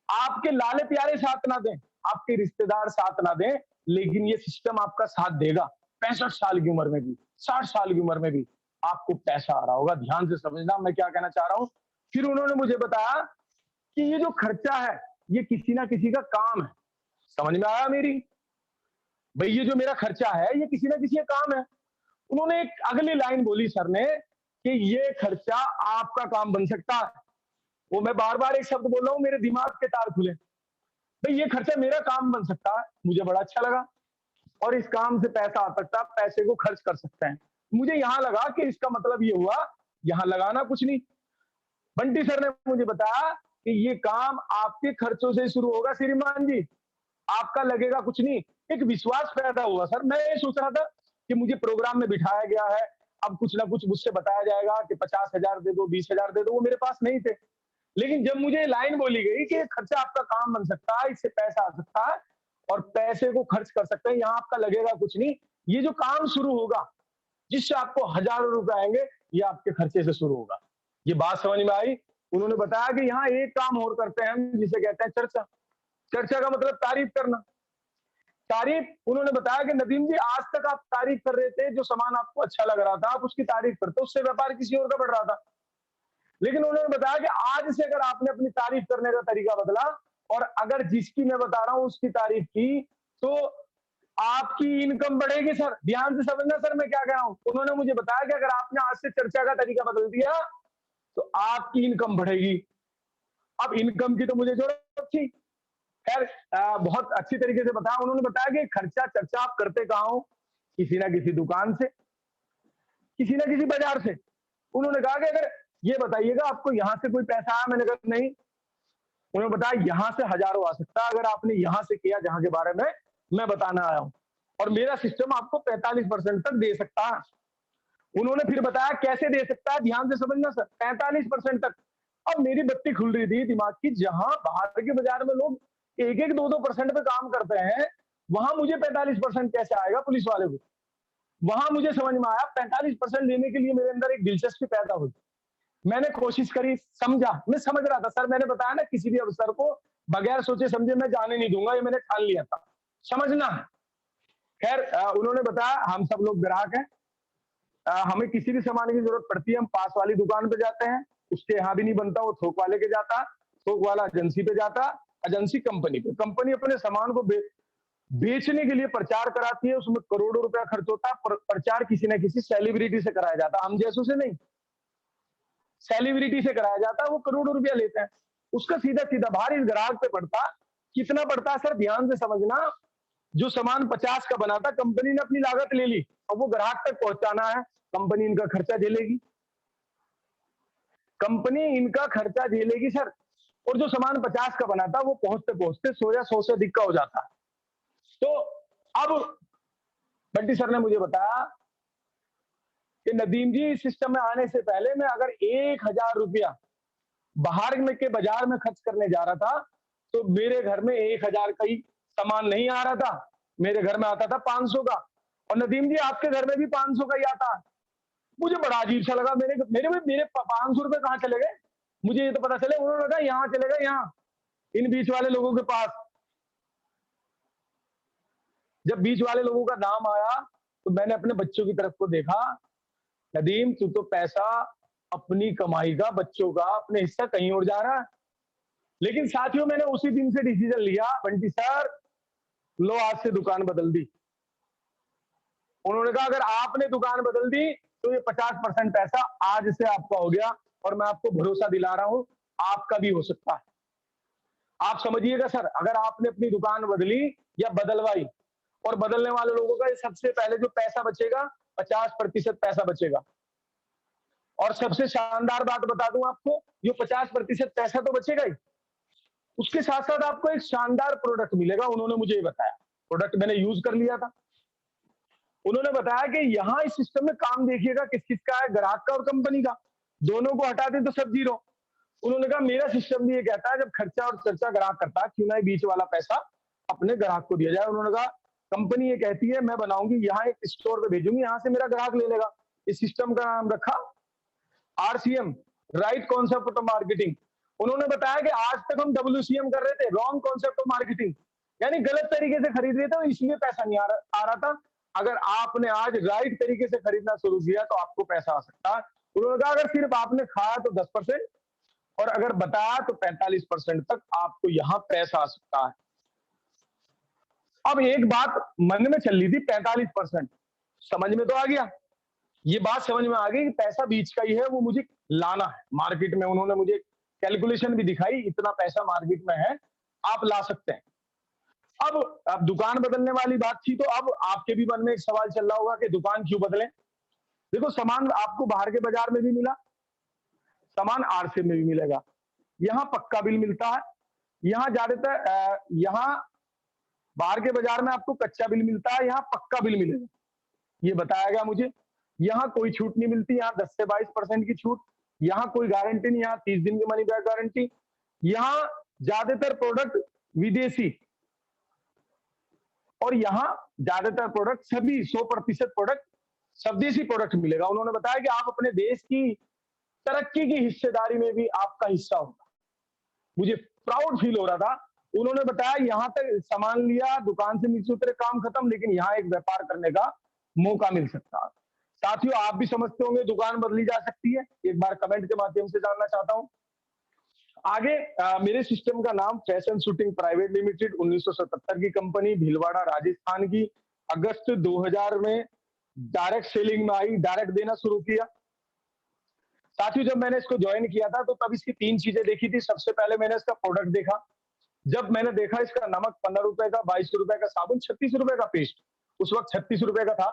आपके लाले प्यारे साथ ना दें, आपके रिश्तेदार साथ ना दें, लेकिन ये सिस्टम आपका साथ देगा। 65 साल की उम्र में भी, 60 साल की उम्र में भी आपको पैसा आ रहा होगा। ध्यान से समझना मैं क्या कहना चाह रहा हूं। फिर उन्होंने मुझे बताया कि ये जो खर्चा है ये किसी ना किसी का काम है। समझ में आया मेरी? भाई ये जो मेरा खर्चा है ये किसी ना किसी का काम है। उन्होंने एक अगली लाइन बोली सर ने कि ये खर्चा आपका काम बन सकता है। वो मैं बार बार एक शब्द बोल रहा हूं, मेरे दिमाग के तार खुले। भाई ये खर्चा मेरा काम बन सकता है, मुझे बड़ा अच्छा लगा। और इस काम से पैसा आ सकता है, पैसे को खर्च कर सकते हैं। मुझे यहां लगा कि इसका मतलब ये हुआ यहां लगाना कुछ नहीं। बंटी सर ने मुझे बताया कि ये काम आपके खर्चों से शुरू होगा श्रीमान जी, आपका लगेगा कुछ नहीं। एक विश्वास पैदा हुआ सर। मैं ये सोच रहा था कि मुझे प्रोग्राम में बिठाया गया है, अब कुछ ना कुछ मुझसे बताया जाएगा कि 50,000 दे दो, 20,000 दे दो, वो मेरे पास नहीं थे। लेकिन जब मुझे लाइन बोली गई कि खर्चा आपका काम बन सकता है, इससे पैसा आ सकता है और पैसे को खर्च कर सकते हैं, यहाँ आपका लगेगा कुछ नहीं, ये जो काम शुरू होगा जिससे आपको हजारों रुपए आएंगे, ये आपके खर्चे से शुरू होगा। ये बात समझ में आई? उन्होंने बताया कि यहाँ एक काम और करते हैं हम, जिसे कहते हैं चर्चा। चर्चा का मतलब तारीफ करना। तारीफ, उन्होंने बताया कि नदीम जी आज तक आप तारीफ कर रहे थे, जो सामान आपको अच्छा लग रहा था आप उसकी तारीफ करते, उससे व्यापार किसी और का बढ़ रहा था। लेकिन उन्होंने बताया कि आज से अगर आपने अपनी तारीफ करने का तरीका बदला और अगर जिसकी मैं बता रहा हूं उसकी तारीफ की, तो आपकी इनकम बढ़ेगी। सर ध्यान से समझना सर मैं क्या कह रहा हूं। उन्होंने मुझे बताया कि अगर आपने आज से चर्चा का तरीका बदल दिया तो आपकी इनकम बढ़ेगी। अब इनकम की तो मुझे जरूरत थी। खैर बहुत अच्छी तरीके से बताया। उन्होंने बताया कि खर्चा चर्चा आप करते कहां हो? किसी ना किसी दुकान से, किसी ना किसी बाजार से। उन्होंने कहा कि अगर ये बताइएगा आपको यहां से कोई पैसा आया? मैंने कहा नहीं। उन्होंने बताया यहां से हजारों आ सकता है अगर आपने यहां से किया जहां के बारे में मैं बताना आया हूं, और मेरा सिस्टम आपको 45% तक दे सकता है। उन्होंने फिर बताया कैसे दे सकता है, ध्यान से समझना सर, 45% तक। अब मेरी बत्ती खुल रही थी दिमाग की, जहां बाहर के बाजार में लोग 1-1, 2-2% पे काम करते हैं, वहां मुझे 45% कैसे आएगा पुलिस वाले को? वहां मुझे समझ में आया 45% लेने के लिए मेरे अंदर एक दिलचस्पी पैदा हुई। मैंने कोशिश करी, समझा, मैं समझ रहा था सर, मैंने बताया ना किसी भी अवसर को बगैर सोचे समझे मैं जाने नहीं दूंगा, ये मैंने ठान लिया था, समझना है। खैर उन्होंने बताया हम सब लोग ग्राहक हैं, हमें किसी भी सामान की जरूरत पड़ती है हम पास वाली दुकान पे जाते हैं, उसके यहाँ भी नहीं बनता वो थोक वाले के जाता, थोक वाला एजेंसी पे जाता, एजेंसी कंपनी पे, कंपनी अपने सामान को बेचने के लिए प्रचार कराती है, उसमें करोड़ों रुपया खर्च होता है। प्रचार किसी न किसी सेलिब्रिटी से कराया जाता है, हम जैसों से नहीं, सेलिब्रिटी से कराया जाता है, वो करोड़ों रुपया लेते हैं। उसका सीधा सीधा भार इस ग्राहक पे पड़ता। कितना पड़ता है सर? ध्यान से समझना, जो सामान 50 का बना था कंपनी ने अपनी लागत ले ली और वो ग्राहक तक पहुंचाना है, कंपनी इनका खर्चा झेलेगी, कंपनी इनका खर्चा झेलेगी सर। और जो सामान 50 का बना था वो पहुंचते पहुंचते 100 या 100 से अधिक का हो जाता है। तो अब बंटी सर ने मुझे बताया कि नदीम जी, इस सिस्टम में आने से पहले मैं अगर 1000 रुपया बाहर में के बाजार में खर्च करने जा रहा था तो मेरे घर में 1000 का ही सामान नहीं आ रहा था, मेरे घर में आता था 500 का। और नदीम जी, आपके घर में भी 500 का ही आता है। मुझे बड़ा अजीब सा लगा। मेरे 500 रुपए कहाँ चले गए? मुझे ये तो पता चले, उन्होंने लगा यहाँ चले गए, यहाँ इन बीच वाले लोगों के पास। जब बीच वाले लोगों का नाम आया तो मैंने अपने बच्चों की तरफ को देखा। नदीम, तू तो पैसा अपनी कमाई का, बच्चों का, अपने हिस्सा कहीं और जा रहा है। लेकिन साथियों, मैंने उसी दिन से डिसीजन लिया, बंटी सर लो आज से दुकान बदल दी। उन्होंने कहा अगर आपने दुकान बदल दी तो ये 50% पैसा आज से आपका हो गया, और मैं आपको भरोसा दिला रहा हूं आपका भी हो सकता है। आप समझिएगा सर, अगर आपने अपनी दुकान बदली या बदलवाई, और बदलने वाले लोगों का सबसे पहले जो पैसा बचेगा 50% पैसा बचेगा। और सबसे शानदार बात बता दूं आपको, जो 50% पैसा तो बचेगा ही, उसके साथ साथ आपको एक शानदार प्रोडक्ट मिलेगा। उन्होंने मुझे ये बताया, प्रोडक्ट मैंने यूज कर लिया था। उन्होंने बताया कि यहाँ इस सिस्टम में काम देखिएगा किस किस का है, ग्राहक का और कंपनी का, दोनों को हटा दें तो सब जीरो। उन्होंने कहा मेरा सिस्टम भी ये कहता है जब खर्चा और चर्चा ग्राहक करता है, क्यों ना बीच वाला पैसा अपने ग्राहक को दिया जाए। उन्होंने कहा कंपनी ये कहती है मैं बनाऊंगी, यहाँ एक स्टोर पे भेजूंगी, यहाँ से मेरा ग्राहक ले लेगा। इस सिस्टम का नाम रखा RCM, right concept of marketing. उन्होंने बताया कि आज तक हम WCM कर रहे थे, रॉन्ग कॉन्सेप्ट ऑफ मार्केटिंग, यानी गलत तरीके से खरीद रहे थे, इसलिए पैसा नहीं आ रहा था। अगर आपने आज राइट तरीके से खरीदना शुरू किया तो आपको पैसा आ सकता है। उन्होंने कहा अगर सिर्फ आपने खाया तो 10%, और अगर बताया तो 45% तक आपको यहाँ पैसा आ सकता है। अब एक बात मन में चल रही थी, 45% समझ में तो आ गया, ये बात समझ में आ गई कि पैसा बीच का ही है, वो मुझे लाना है मार्केट में। उन्होंने मुझे कैलकुलेशन भी दिखाई, इतना पैसा मार्केट में है, आप ला सकते हैं। अब दुकान बदलने वाली बात थी, तो अब आपके भी मन में एक सवाल चल रहा होगा कि दुकान क्यों बदलें। देखो, सामान आपको बाहर के बाजार में भी मिला, सामान RCM में भी मिलेगा। यहाँ पक्का बिल मिलता है, यहाँ ज्यादातर यहाँ बाहर के बाजार में आपको कच्चा बिल मिलता है, यहाँ पक्का बिल मिलेगा, ये बताया गया मुझे। यहाँ कोई छूट नहीं मिलती, यहाँ 10 से 22% की छूट, यहाँ कोई गारंटी नहीं, यहाँ 30 दिन की मनी बैक गारंटी। यहाँ ज्यादातर प्रोडक्ट विदेशी, और यहाँ ज्यादातर प्रोडक्ट सभी 100% प्रोडक्ट स्वदेशी प्रोडक्ट मिलेगा। उन्होंने बताया कि आप अपने देश की तरक्की की हिस्सेदारी में भी आपका हिस्सा होगा। मुझे प्राउड फील हो रहा था। उन्होंने बताया यहाँ तक सामान लिया, दुकान से नीचे उतरे, काम खत्म, लेकिन यहाँ एक व्यापार करने का मौका मिल सकता है। साथियों, आप भी समझते होंगे दुकान बदली जा सकती है, एक बार कमेंट के माध्यम से जानना चाहता हूं। आगे मेरे सिस्टम का नाम फैशन शूटिंग प्राइवेट लिमिटेड, 1977 की कंपनी, भीलवाड़ा राजस्थान की। अगस्त 2000 में डायरेक्ट सेलिंग में आई, डायरेक्ट देना शुरू किया। साथियों, जब मैंने इसको ज्वाइन किया था तो तब इसकी 3 चीजें देखी थी। सबसे पहले मैंने इसका प्रोडक्ट देखा। जब मैंने देखा इसका नमक 15 रुपए का, 22 रुपए का साबुन, 36 रुपए का पेस्ट, उस वक्त 36 रुपए का था,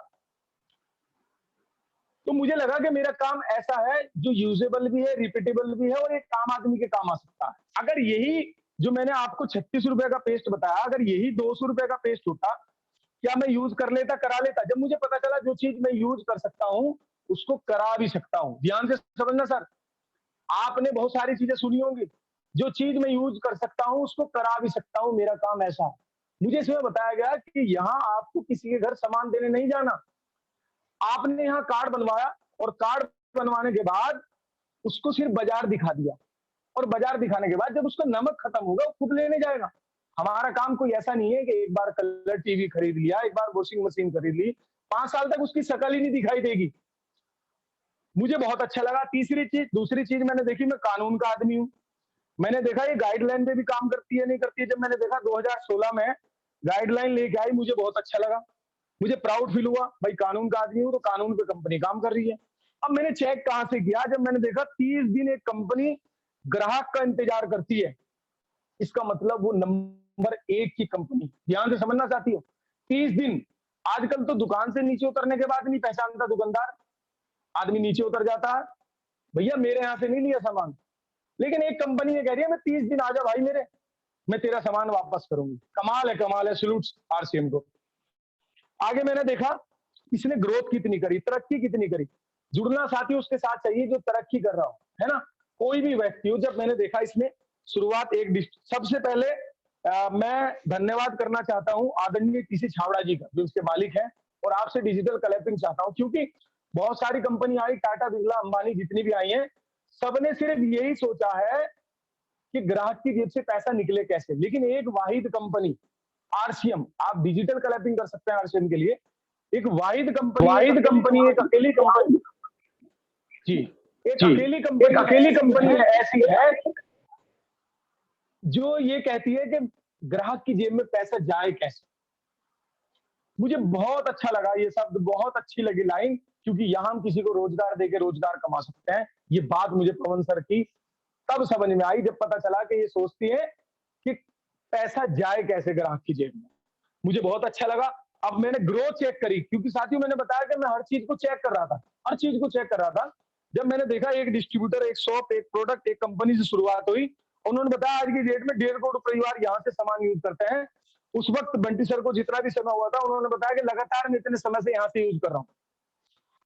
तो मुझे लगा कि मेरा काम ऐसा है जो यूजेबल भी है, रिपीटेबल भी है, और एक आम आदमी के काम आ सकता है। अगर यही जो मैंने आपको 36 रुपए का पेस्ट बताया, अगर यही 200 रुपए का पेस्ट होता, क्या मैं यूज कर लेता, करा लेता? जब मुझे पता चला जो चीज मैं यूज कर सकता हूं उसको करा भी सकता हूं। ध्यान से समझना सर, आपने बहुत सारी चीजें सुनी होंगी, जो चीज मैं यूज कर सकता हूं उसको करा भी सकता हूं, मेरा काम ऐसा है। मुझे इसमें बताया गया कि यहाँ आपको किसी के घर सामान देने नहीं जाना, आपने यहाँ कार्ड बनवाया, और कार्ड बनवाने के बाद उसको सिर्फ बाजार दिखा दिया, और बाजार दिखाने के बाद जब उसका नमक खत्म होगा वो खुद लेने जाएगा। हमारा काम कोई ऐसा नहीं है कि एक बार कलर टीवी खरीद लिया, एक बार वॉशिंग मशीन खरीद ली, 5 साल तक उसकी शक्ल ही नहीं दिखाई देगी। मुझे बहुत अच्छा लगा। दूसरी चीज मैंने देखी, मैं कानून का आदमी हूं, मैंने देखा ये गाइडलाइन पे भी काम करती है नहीं करती है। जब मैंने देखा 2016 में गाइडलाइन लेके आई, मुझे बहुत अच्छा लगा, मुझे प्राउड फील हुआ, भाई कानून का आदमी हूं तो कानून पे कंपनी काम कर रही है। अब मैंने चेक कहां से किया, जब मैंने देखा 30 दिन एक कंपनी ग्राहक का इंतजार करती है, इसका मतलब वो नंबर 1 की कंपनी। ध्यान से समझना चाहती हो, 30 दिन। आजकल तो दुकान से नीचे उतरने के बाद नहीं पहचानता दुकानदार, आदमी नीचे उतर जाता है, भैया मेरे यहां से नहीं लिया सामान, लेकिन एक कंपनी ये कह रही है मैं 30 दिन आ जा भाई मेरे, मैं तेरा सामान वापस करूंगी। कमाल है, सैल्यूट आरसीएम को। आगे मैंने देखा इसने ग्रोथ कितनी करी, तरक्की कितनी करी। जुड़ना साथी उसके साथ चाहिए जो तरक्की कर रहा हो, है ना, कोई भी व्यक्ति हो। जब मैंने देखा इसमें शुरुआत सबसे पहले मैं धन्यवाद करना चाहता हूं आदरणीय टीसी छावड़ा जी का, जो इसके मालिक हैं, और आपसे डिजिटल कलेक्टिंग चाहता हूं, क्योंकि बहुत सारी कंपनी आई, टाटा, बिरला, अंबानी, जितनी भी आई हैं, सबने सिर्फ यही सोचा है कि ग्राहक की जेब से पैसा निकले कैसे। लेकिन एक वाहिद कंपनी आरसीएम, आप डिजिटल कलेक्टिंग कर सकते हैं आरसीएम के लिए। एक वाहिद कंपनी, एक अकेली कंपनी जी, एक अकेली कंपनी ऐसी है जो ये कहती है कि ग्राहक की जेब में पैसा जाए कैसे। मुझे बहुत अच्छा लगा ये शब्द, बहुत अच्छी लगी लाइन, क्योंकि यहां हम किसी को रोजगार देके रोजगार कमा सकते हैं। ये बात मुझे पवन सर की तब समझ में आई जब पता चला कि ये सोचती है कि पैसा जाए कैसे ग्राहक की जेब में। मुझे बहुत अच्छा लगा। अब मैंने ग्रोथ चेक करी, क्योंकि साथियों मैंने बताया कि मैं हर चीज को चेक कर रहा था, हर चीज को चेक कर रहा था। जब मैंने देखा एक डिस्ट्रीब्यूटर, एक शॉप, एक प्रोडक्ट, एक कंपनी से शुरुआत हुई, उन्होंने बताया आज की डेट में 1.5 करोड़ परिवार यहाँ से सामान यूज करते हैं। उस वक्त बंटी सर को जितना भी समय हुआ था, उन्होंने बताया कि लगातार मैं इतने समय से यहाँ से यूज कर रहा हूँ।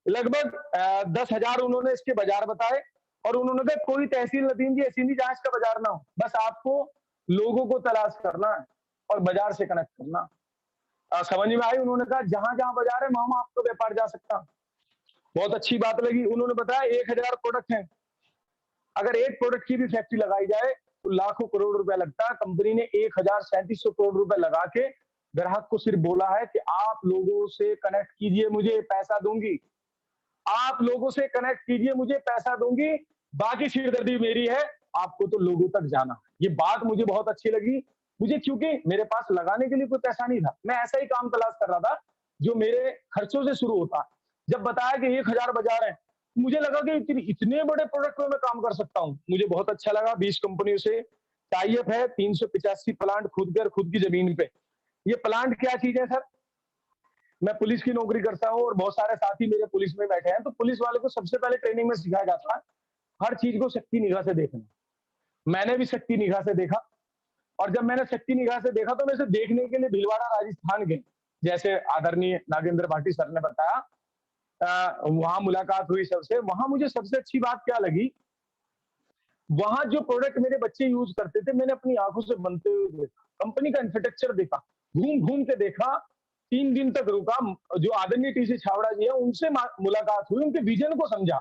लगभग 10,000 उन्होंने इसके बाजार बताए, और उन्होंने कहा कोई तहसील नदीम जी ऐसी नहीं जहां इसका बाजार ना हो, बस आपको लोगों को तलाश करना है और बाजार से कनेक्ट करना। समझ में आई। उन्होंने कहा जहां जहां बाजार है वहां आपको व्यापार जा सकता। बहुत अच्छी बात लगी। उन्होंने बताया 1,000 प्रोडक्ट हैं, अगर एक प्रोडक्ट की भी फैक्ट्री लगाई जाए तो लाखों करोड़ रुपया लगता है। कंपनी ने 1,3700 करोड़ रुपए लगा के ग्राहक को सिर्फ बोला है कि आप लोगों से कनेक्ट कीजिए, मुझे पैसा दूंगी, आप लोगों से कनेक्ट कीजिए, मुझे पैसा दूंगी, बाकी सिरदर्दी मेरी है, आपको तो लोगों तक जाना। ये बात मुझे बहुत अच्छी लगी। मुझे, क्योंकि मेरे पास लगाने के लिए कोई पैसा नहीं था, मैं ऐसा ही काम तलाश कर रहा था जो मेरे खर्चों से शुरू होता। जब बताया कि 1,000 बाजार है, मुझे लगा कि इतने बड़े प्रोडक्ट में मैं काम कर सकता हूँ। मुझे बहुत अच्छा लगा। 20 कंपनियों से टाई अप है, 385 प्लांट खुद के और खुद की जमीन पे। ये प्लांट क्या चीज है सर? मैं पुलिस की नौकरी करता हूँ और बहुत सारे साथी मेरे पुलिस में बैठे हैं, तो पुलिस वाले को सबसे पहले ट्रेनिंग में सिखाया जाता है हर चीज को शक्ति निगाह से देखना। मैंने भी शक्ति निगाह से देखा, और जब मैंने शक्ति निगाह से देखा तो मैं इसे देखने के लिए भीलवाड़ा राजस्थान गए, जैसे आदरणीय नागेंद्र भाटी सर ने बताया। वहां मुलाकात हुई सबसे। वहां मुझे सबसे अच्छी बात क्या लगी, वहां जो प्रोडक्ट मेरे बच्चे यूज करते थे मैंने अपनी आंखों से बनते हुए देखा, कंपनी का इंफ्रास्ट्रक्चर देखा, घूम घूम के देखा। 3 दिन तक रुका, जो आदरणीय टीसी छावड़ा जी है उनसे मुलाकात हुई, उनके विजन को समझा।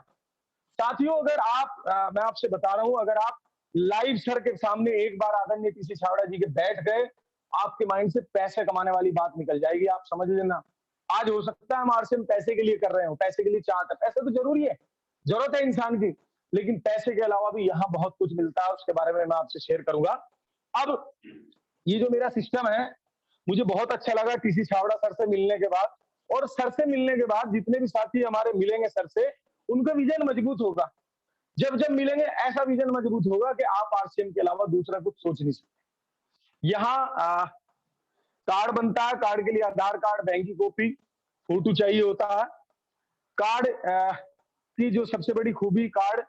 साथियों, अगर आप मैं आपसे बता रहा हूं, अगर आप लाइव सर के सामने एक बार आदरणीय टीसी छावड़ा जी के बैठ गए, आपके माइंड से पैसे कमाने वाली बात निकल जाएगी। आप समझ लेना। आज हो सकता है हम आरसीएम पैसे के लिए कर रहे हो, पैसे के लिए चाहते हैं, पैसे तो जरूरी है, जरूरत है इंसान की, लेकिन पैसे के अलावा भी यहाँ बहुत कुछ मिलता है, उसके बारे में मैं आपसे शेयर करूंगा। अब ये जो मेरा सिस्टम है, मुझे बहुत अच्छा लगा टीसी छावड़ा सर से मिलने के बाद। और सर से मिलने के बाद जितने भी साथी हमारे मिलेंगे सर से, उनका विजन मजबूत होगा। जब जब मिलेंगे ऐसा विजन मजबूत होगा कि आप आरसीएम के अलावा दूसरा कुछ सोच नहीं सकते। यहाँ कार्ड बनता है, कार्ड के लिए आधार कार्ड, बैंक की कॉपी, फोटो चाहिए होता है। कार्ड की जो सबसे बड़ी खूबी, कार्ड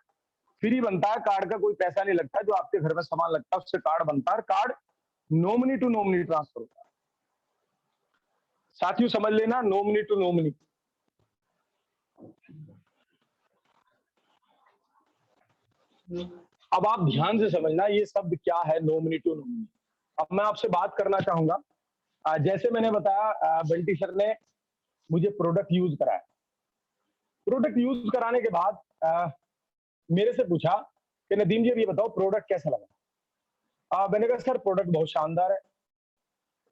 फ्री बनता है, कार्ड का कोई पैसा नहीं लगता, जो आपके घर में सामान लगता है उससे कार्ड बनता है। Card nominee to nominee transfer होता है। साथियों समझ लेना, नॉमिनी टू नॉमिनी। अब आप ध्यान से समझना ये शब्द क्या है, नॉमिनी टू नॉमिनी। अब मैं आपसे बात करना चाहूंगा, जैसे मैंने बताया बंटी सर ने मुझे प्रोडक्ट यूज कराया। प्रोडक्ट यूज कराने के बाद मेरे से पूछा कि नदीम जी ये बताओ प्रोडक्ट कैसा लगा। मैंने कहा सर प्रोडक्ट बहुत शानदार है।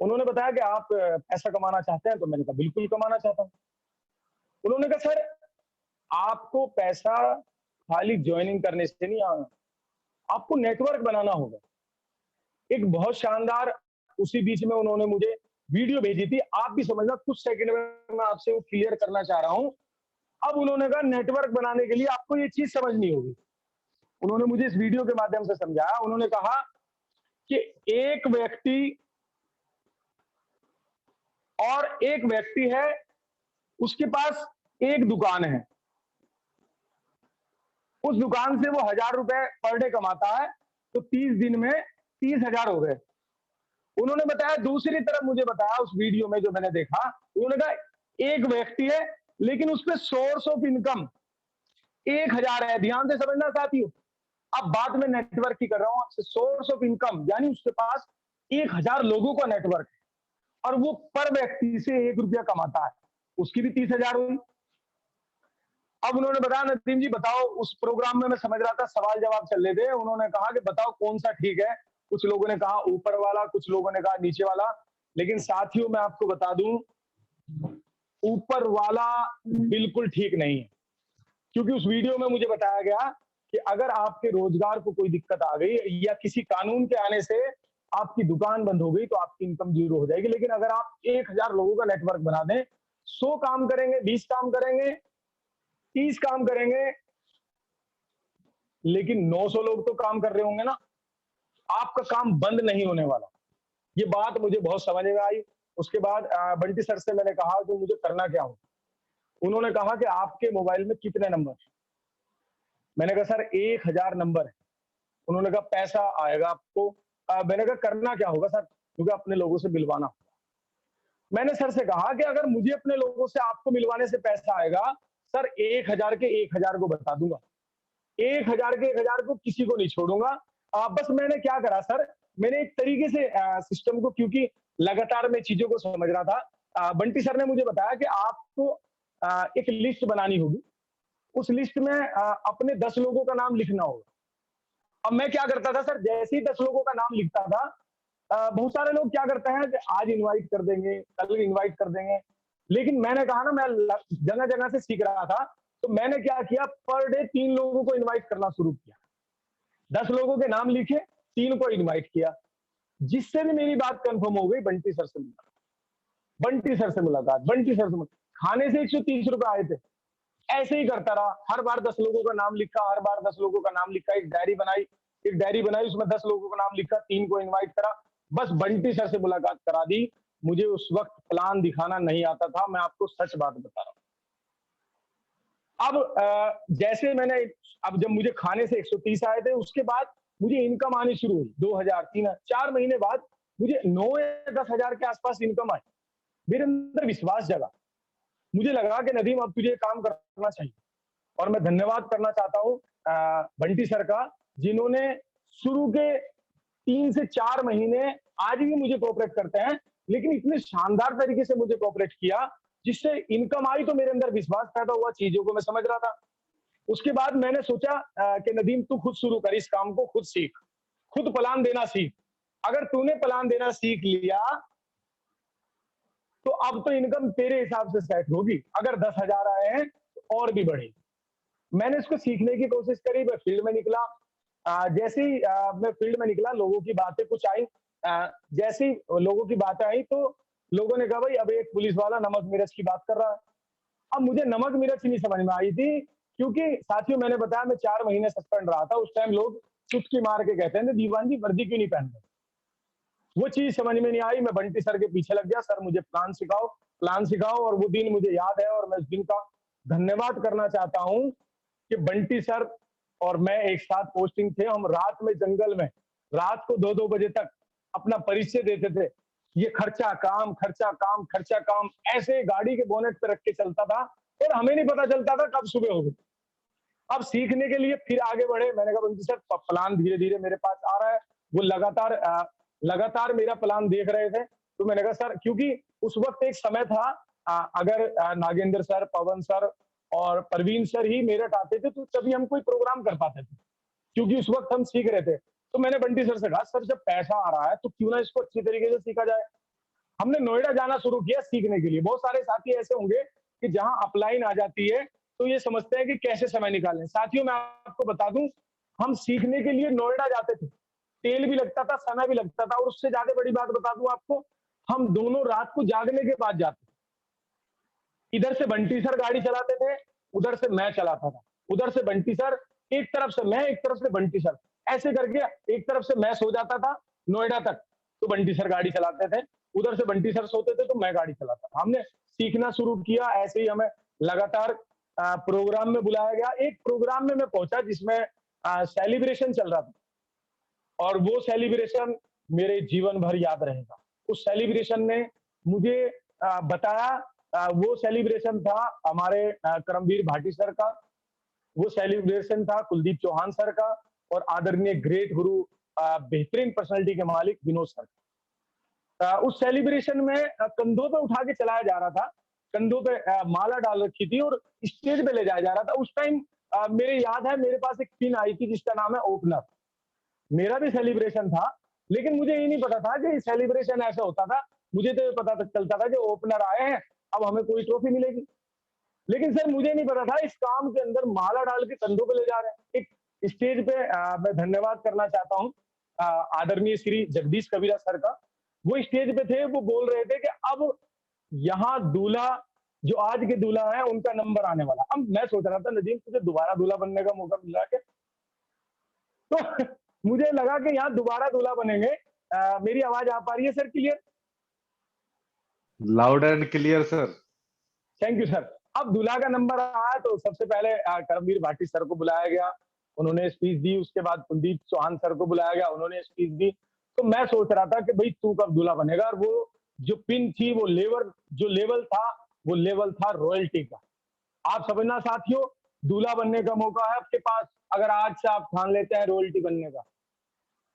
उन्होंने बताया कि आप पैसा कमाना चाहते हैं, तो मैंने कहा बिल्कुल कमाना चाहता हूँ। उन्होंने कहा सर आपको पैसा खाली ज्वाइनिंग करने से नहीं आना, आपको नेटवर्क बनाना होगा। एक बहुत शानदार, उसी बीच में उन्होंने मुझे वीडियो भेजी थी, आप भी समझना, कुछ सेकंड में मैं आपसे वो क्लियर करना चाह रहा हूं। अब उन्होंने कहा नेटवर्क बनाने के लिए आपको ये चीज समझनी होगी। उन्होंने मुझे इस वीडियो के माध्यम से समझाया। उन्होंने कहा कि एक व्यक्ति है, उसके पास एक दुकान है, उस दुकान से वो 1,000 रुपए पर डे कमाता है, तो 30 दिन में 30,000 हो गए। उन्होंने बताया, दूसरी तरफ मुझे बताया उस वीडियो में जो मैंने देखा, उन्होंने कहा एक व्यक्ति है लेकिन उसपे सोर्स ऑफ इनकम 1,000 है। ध्यान से समझना साथियों, अब बात मैं नेटवर्क की कर रहा हूं आपसे। सोर्स ऑफ इनकम यानी उसके पास 1,000 लोगों का नेटवर्क है और वो पर व्यक्ति से 1 रुपया कमाता है, उसकी भी 30,000 हुई। अब उन्होंने बताया, नदीम जी बताओ, उस प्रोग्राम में मैं समझ रहा था सवाल जवाब चल रहे थे, उन्होंने कहा कि बताओ कौन सा ठीक है। कुछ लोगों ने कहा ऊपर वाला, कुछ लोगों ने कहा नीचे वाला, लेकिन साथियों मैं आपको बता दूं, ऊपर वाला बिल्कुल ठीक नहीं है। क्योंकि उस वीडियो में मुझे बताया गया कि अगर आपके रोजगार को कोई दिक्कत आ गई या किसी कानून के आने से आपकी दुकान बंद हो गई तो आपकी इनकम जीरो हो जाएगी। लेकिन अगर आप 1,000 लोगों का नेटवर्क बना दें, 100 काम करेंगे, 20 काम करेंगे, 30 काम करेंगे, लेकिन 900 लोग तो काम कर रहे होंगे ना, आपका काम बंद नहीं होने वाला। ये बात मुझे बहुत समझ में आई। उसके बाद बंटी सर से मैंने कहा कि मुझे करना क्या हो। उन्होंने कहा कि आपके मोबाइल में कितने नंबर हैं? मैंने कहा सर 1,000 नंबर है। उन्होंने कहा पैसा आएगा आपको। मैंने कहा करना क्या होगा सर? क्योंकि अपने लोगों से मिलवाना होगा। मैंने सर से कहा कि अगर मुझे अपने लोगों से आपको मिलवाने से पैसा आएगा, सर 1,000 के 1,000 को बता दूंगा, 1,000 के 1,000 को किसी को नहीं छोड़ूंगा। बस मैंने क्या करा सर, मैंने एक तरीके से सिस्टम को, क्योंकि लगातार मैं चीजों को समझ रहा था, बंटी सर ने मुझे बताया कि आपको एक लिस्ट बनानी होगी। उस लिस्ट में अपने 10 लोगों का नाम लिखना होगा। अब मैं क्या करता था सर, जैसे ही 10 लोगों का नाम लिखता था, बहुत सारे लोग क्या करते हैं कि आज इनवाइट कर देंगे, कल इनवाइट कर देंगे। लेकिन मैंने कहा ना, मैं जगह जगह से सीख रहा था, तो मैंने क्या किया, पर डे 3 लोगों को इनवाइट करना शुरू किया। 10 लोगों के नाम लिखे, 3 को इनवाइट किया। जिससे भी मेरी बात कंफर्म हो गई, बंटी सर से मुलाकात, बंटी सर से मुलाकात, बंटी सर से मुलाकात। खाने से 130 रुपए आए थे। ऐसे ही करता रहा, हर बार 10 लोगों का नाम लिखा, हर बार 10 लोगों का नाम लिखा। एक डायरी बनाई, उसमें 10 लोगों का नाम लिखा, 3 को इनवाइट करा, बस बंटी सर से मुलाकात करा दी। मुझे उस वक्त प्लान दिखाना नहीं आता था, मैं आपको सच बात बता रहा हूं। अब जैसे मैंने, अब जब मुझे खाने से 130 आए थे, उसके बाद मुझे इनकम आनी शुरू हुई। 2,000, 3,000, 4 महीने बाद मुझे 9 या 10,000 के आसपास इनकम आई। मेरे अंदर विश्वास जगा, मुझे लगा कि नदीम अब तुझे काम करना चाहिए। और मैं धन्यवाद करना चाहता हूँ बंटी सर का, जिन्होंने शुरू के 3 से 4 महीने आज भी मुझे कोऑपरेट करते हैं, लेकिन इतने शानदार तरीके से मुझे कोऑपरेट किया, जिससे इनकम आई तो मेरे अंदर विश्वास पैदा हुआ, चीजों को मैं समझ रहा था। उसके बाद मैंने सोचा कि नदीम तू खुद शुरू कर इस काम को, खुद सीख, खुद प्लान देना सीख। अगर तूने प्लान देना सीख लिया तो अब तो इनकम तेरे हिसाब से सेट होगी। अगर 10,000 आए हैं तो और भी बढ़ेगी। मैंने इसको सीखने की कोशिश करी, मैं फील्ड में निकला। जैसे ही मैं फील्ड में निकला, लोगों की बातें कुछ आई। जैसे ही लोगों की बातें आई तो लोगों ने कहा भाई अब एक पुलिस वाला नमक मिर्च की बात कर रहा है। अब मुझे नमक मिर्च नहीं समझ में आई थी, क्योंकि साथियों मैंने बताया मैं 4 महीने सस्पेंड रहा था। उस टाइम लोग चुटकी मार के कहते हैं दीवान जी वर्दी क्यों नहीं पहनते। वो चीज समझ में नहीं आई। मैं बंटी सर के पीछे लग गया, सर मुझे प्लान सिखाओ। और वो दिन मुझे याद है, और मैं उस दिन का धन्यवाद करना चाहता हूं कि बंटी सर और मैं एक साथ पोस्टिंग थे। हम रात में जंगल में रात को 2-2 बजे तक अपना परिचय देते थे। ये खर्चा काम ऐसे गाड़ी के बोनेट पे रख के चलता था और हमें नहीं पता चलता था कब सुबह हो गई। अब सीखने के लिए फिर आगे बढ़े। मैंने कहा बंटी सर प्लान धीरे धीरे मेरे पास आ रहा है। वो लगातार मेरा प्लान देख रहे थे। तो मैंने कहा सर, क्योंकि उस वक्त एक समय था, अगर नागेंद्र सर, पवन सर और परवीन सर ही मेरठ आते थे तो तभी हम कोई प्रोग्राम कर पाते थे, क्योंकि उस वक्त हम सीख रहे थे। तो मैंने बंटी सर से कहा सर जब पैसा आ रहा है तो क्यों ना इसको अच्छी तरीके से सीखा जाए। हमने नोएडा जाना शुरू किया सीखने के लिए। बहुत सारे साथी ऐसे होंगे कि जहां अपलाइन आ जाती है तो ये समझते हैं कि कैसे समय निकालें। साथियों मैं आपको बता दूं, हम सीखने के लिए नोएडा जाते थे, तेल भी लगता था, समय भी लगता था। और उससे ज्यादा बड़ी बात बता दूं आपको, हम दोनों रात को जागने के बाद जाते थे। इधर से बंटी सर गाड़ी चलाते थे, उधर से मैं चलाता था। उधर से बंटी सर, एक तरफ से मैं, एक तरफ से बंटी सर, ऐसे करके एक तरफ से मैं सो जाता था नोएडा तक, तो बंटी सर गाड़ी चलाते थे। उधर से बंटी सर सोते थे तो मैं गाड़ी चलाता था। हमने सीखना शुरू किया। ऐसे ही हमें लगातार प्रोग्राम में बुलाया गया। एक प्रोग्राम में मैं पहुंचा जिसमें सेलिब्रेशन चल रहा था और वो सेलिब्रेशन मेरे जीवन भर याद रहेगा। उस सेलिब्रेशन में मुझे बताया, वो सेलिब्रेशन था हमारे करमवीर भाटी सर का, वो सेलिब्रेशन था कुलदीप चौहान सर का और आदरणीय ग्रेट गुरु बेहतरीन पर्सनालिटी के मालिक विनोद सर का। उस सेलिब्रेशन में कंधों पे उठा के चलाया जा रहा था, कंधों पे माला डाल रखी थी और स्टेज पे ले जाया जा रहा था। उस टाइम मेरे याद है मेरे पास एक पिन आई थी जिसका नाम है ओपनर। मेरा भी सेलिब्रेशन था, लेकिन मुझे ये नहीं पता था कि सेलिब्रेशन ऐसा होता था। मुझे तो पता चलता था कि ओपनर आए हैं, अब हमें कोई ट्रॉफी मिलेगी। लेकिन सर मुझे नहीं पता था इस काम के अंदर माला डाल के कंधों पे ले जा रहे हैं। एक स्टेज पे मैं धन्यवाद करना चाहता हूँ आदरणीय श्री जगदीश कबीरा सर का। वो स्टेज पे थे, वो बोल रहे थे कि अब यहाँ दूल्हा जो आज के दूल्हा है उनका नंबर आने वाला। अब मैं सोच रहा था नदीम तुझे दोबारा दूल्हा बनने का मौका मिल रहा है क्या? तो मुझे लगा कि यहाँ दोबारा दूल्हा बनेंगे। मेरी आवाज आ पा रही है sir clear? Loud and clear sir. Thank you sir. अब दूल्हा का नंबर आया तो सबसे पहले करमवीर भाटी सर को बुलाया गया, उन्होंने स्पीच दी। उसके बाद कुलदीप चौहान सर को बुलाया गया, उन्होंने स्पीच दी। तो मैं सोच रहा था कि भाई तू कब दूल्हा बनेगा। और वो जो पिन थी, वो लेवल था, वो लेवल था रॉयल्टी का। आप समझना साथियों, दूल्हा बनने का मौका है आपके पास, अगर आज से आप ठान लेते हैं रॉयल्टी बनने का।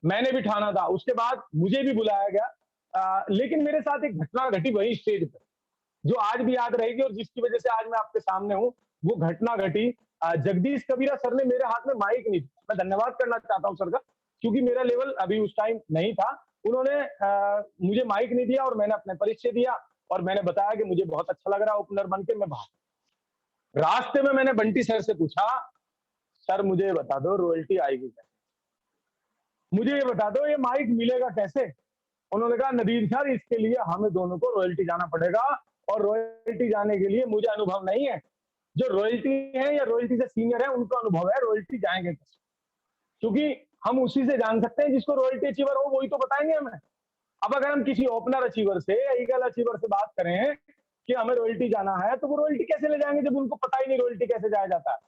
मैंने भी ठाना था। उसके बाद मुझे भी बुलाया गया, लेकिन मेरे साथ एक घटना घटी वही स्टेज पे, जो आज भी याद रहेगी और जिसकी वजह से आज मैं आपके सामने हूँ। वो घटना घटी, जगदीश कबीरा सर ने, मेरे हाथ में माइक नहीं था। मैं धन्यवाद करना चाहता हूँ सर का, क्योंकि मेरा लेवल अभी उस टाइम नहीं था। उन्होंने मुझे माइक नहीं दिया और मैंने अपने परिचय दिया और मैंने बताया कि मुझे बहुत अच्छा लग रहा है ओपनर बन के मैं बाहर। रास्ते में मैंने बंटी सर से पूछा, सर मुझे बता दो रॉयल्टी आएगी कैसे, मुझे ये बता दो ये माइक मिलेगा कैसे? उन्होंने कहा नदीम सर इसके लिए हमें दोनों को रॉयल्टी जाना पड़ेगा और रॉयल्टी जाने के लिए मुझे अनुभव नहीं है। जो रॉयल्टी है या रॉयल्टी से सीनियर है उनको अनुभव है, रॉयल्टी जाएंगे कैसे? क्योंकि हम उसी से जान सकते हैं जिसको रॉयल्टी अचीवर हो, वही तो बताएंगे हमें। अब अगर हम किसी ओपनर अचीवर से या ईगल अचीवर से बात करें कि हमें रॉयल्टी जाना है, तो वो रॉयल्टी कैसे ले जाएंगे जब उनको पता ही नहीं रॉयल्टी कैसे जाया जाता है।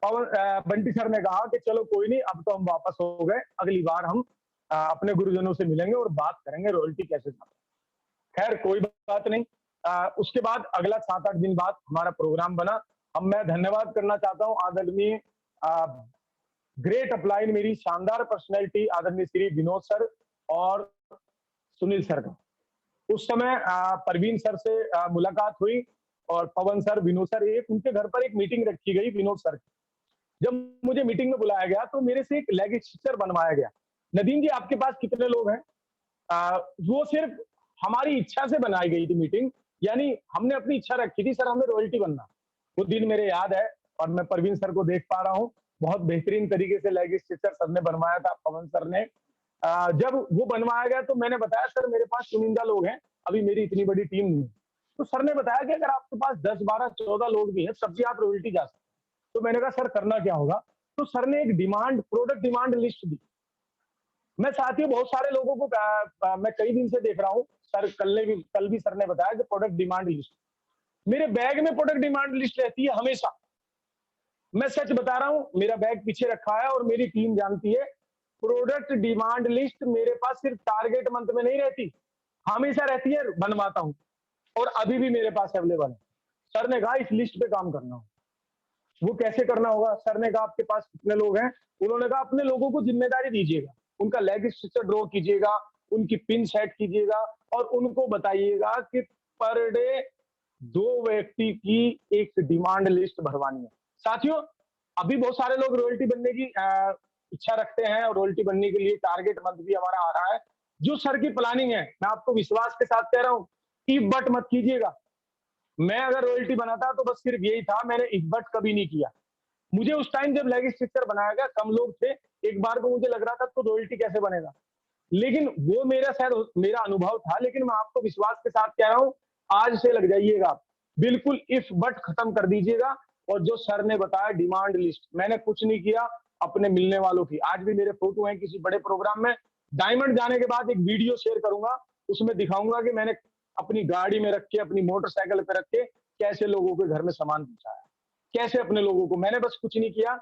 और बंटी सर ने कहा कि चलो कोई नहीं, अब तो हम वापस हो गए, अगली बार हम अपने गुरुजनों से मिलेंगे और बात करेंगे रॉयल्टी कैसे जाता है। खैर कोई बात नहीं। उसके बाद अगला 7-8 दिन बाद हमारा प्रोग्राम बना। अब मैं धन्यवाद करना चाहता हूँ आदरणीय ग्रेट अपलाइन, मेरी शानदार पर्सनैलिटी आदरणीय श्री विनोद सर और सुनील सर का। उस समय परवीन सर से मुलाकात हुई और पवन सर, विनोद सर, एक उनके घर पर एक मीटिंग रखी गई विनोद सर की। जब मुझे मीटिंग में बुलाया गया तो मेरे से एक लेग स्ट्रक्चर बनवाया गया। नदीम जी आपके पास कितने लोग हैं? वो सिर्फ हमारी इच्छा से बनाई गई थी मीटिंग, यानी हमने अपनी इच्छा रखी थी सर हमें रॉयल्टी बनना। वो दिन मेरे याद है और मैं परवीन सर को देख पा रहा हूँ, बहुत बेहतरीन तरीके से लेग स्ट्रक्चर सर ने बनवाया था, पवन सर ने। जब वो बनवाया गया तो मैंने बताया सर मेरे पास चुनिंदा लोग हैं, अभी मेरी इतनी बड़ी टीम नहीं है। तो सर ने बताया कि अगर आपके पास 10, 12, 14 लोग भी हैं तब भी आप रॉयल्टी जा सकते। तो मैंने कहा सर करना क्या होगा? तो सर ने एक प्रोडक्ट डिमांड लिस्ट दी। मैं साथियों बहुत सारे लोगों को मैं कई दिन से देख रहा हूँ, सर कल भी सर ने बताया कि प्रोडक्ट डिमांड लिस्ट, मेरे बैग में प्रोडक्ट डिमांड लिस्ट रहती है हमेशा। मैं सच बता रहा हूँ, मेरा बैग पीछे रखा है और मेरी टीम जानती है, प्रोडक्ट डिमांड लिस्ट मेरे पास सिर्फ टारगेट मंथ में नहीं रहती, हमेशा रहती है, बनवाता हूँ और अभी भी मेरे पास अवेलेबल है। सर ने कहा इस लिस्ट पे काम करना हो। वो कैसे करना होगा? सर ने कहा आपके पास कितने लोग हैं? उन्होंने कहा अपने लोगों को जिम्मेदारी दीजिएगा, उनका लेग स्ट्रक्चर ड्रॉ कीजिएगा, उनकी पिन सेट कीजिएगा और उनको बताइएगा कि पर डे 2 व्यक्ति की एक डिमांड लिस्ट भरवानी है। साथियों अभी बहुत सारे लोग रॉयल्टी बनने की इच्छा रखते हैं और रॉयल्टी बनने के लिए टारगेट मंथ भी हमारा आ रहा है। जो सर की प्लानिंग है, मैं आपको विश्वास के साथ कह रहा हूँ, इफ बट मत कीजिएगा। मैं अगर रॉयल्टी बनाता तो बस सिर्फ यही था, मैंने इफ बट कभी नहीं किया। मुझे उस टाइम जब लेग स्ट्रक्चर बनाया गया, कम लोग थे, एक बार को मुझे लग रहा था तो रॉयल्टी कैसे बनेगा, लेकिन वो मेरा अनुभव था। लेकिन मैं आपको विश्वास के साथ कह रहा हूँ, आज से लग जाइएगा आप, बिल्कुल इफ बट खत्म कर दीजिएगा। और जो सर ने बताया डिमांड लिस्ट, मैंने कुछ नहीं किया, अपने मिलने वालों की, आज भी मेरे फोटो हैं किसी बड़े प्रोग्राम में। डायमंड जाने के बाद एक वीडियो शेयर करूंगा, उसमें दिखाऊंगा कि मैंने अपनी गाड़ी में रख के, अपनी मोटरसाइकिल पे रख के कैसे लोगों के घर में सामान पहुंचाया, कैसे अपने लोगों को, मैंने बस कुछ नहीं किया,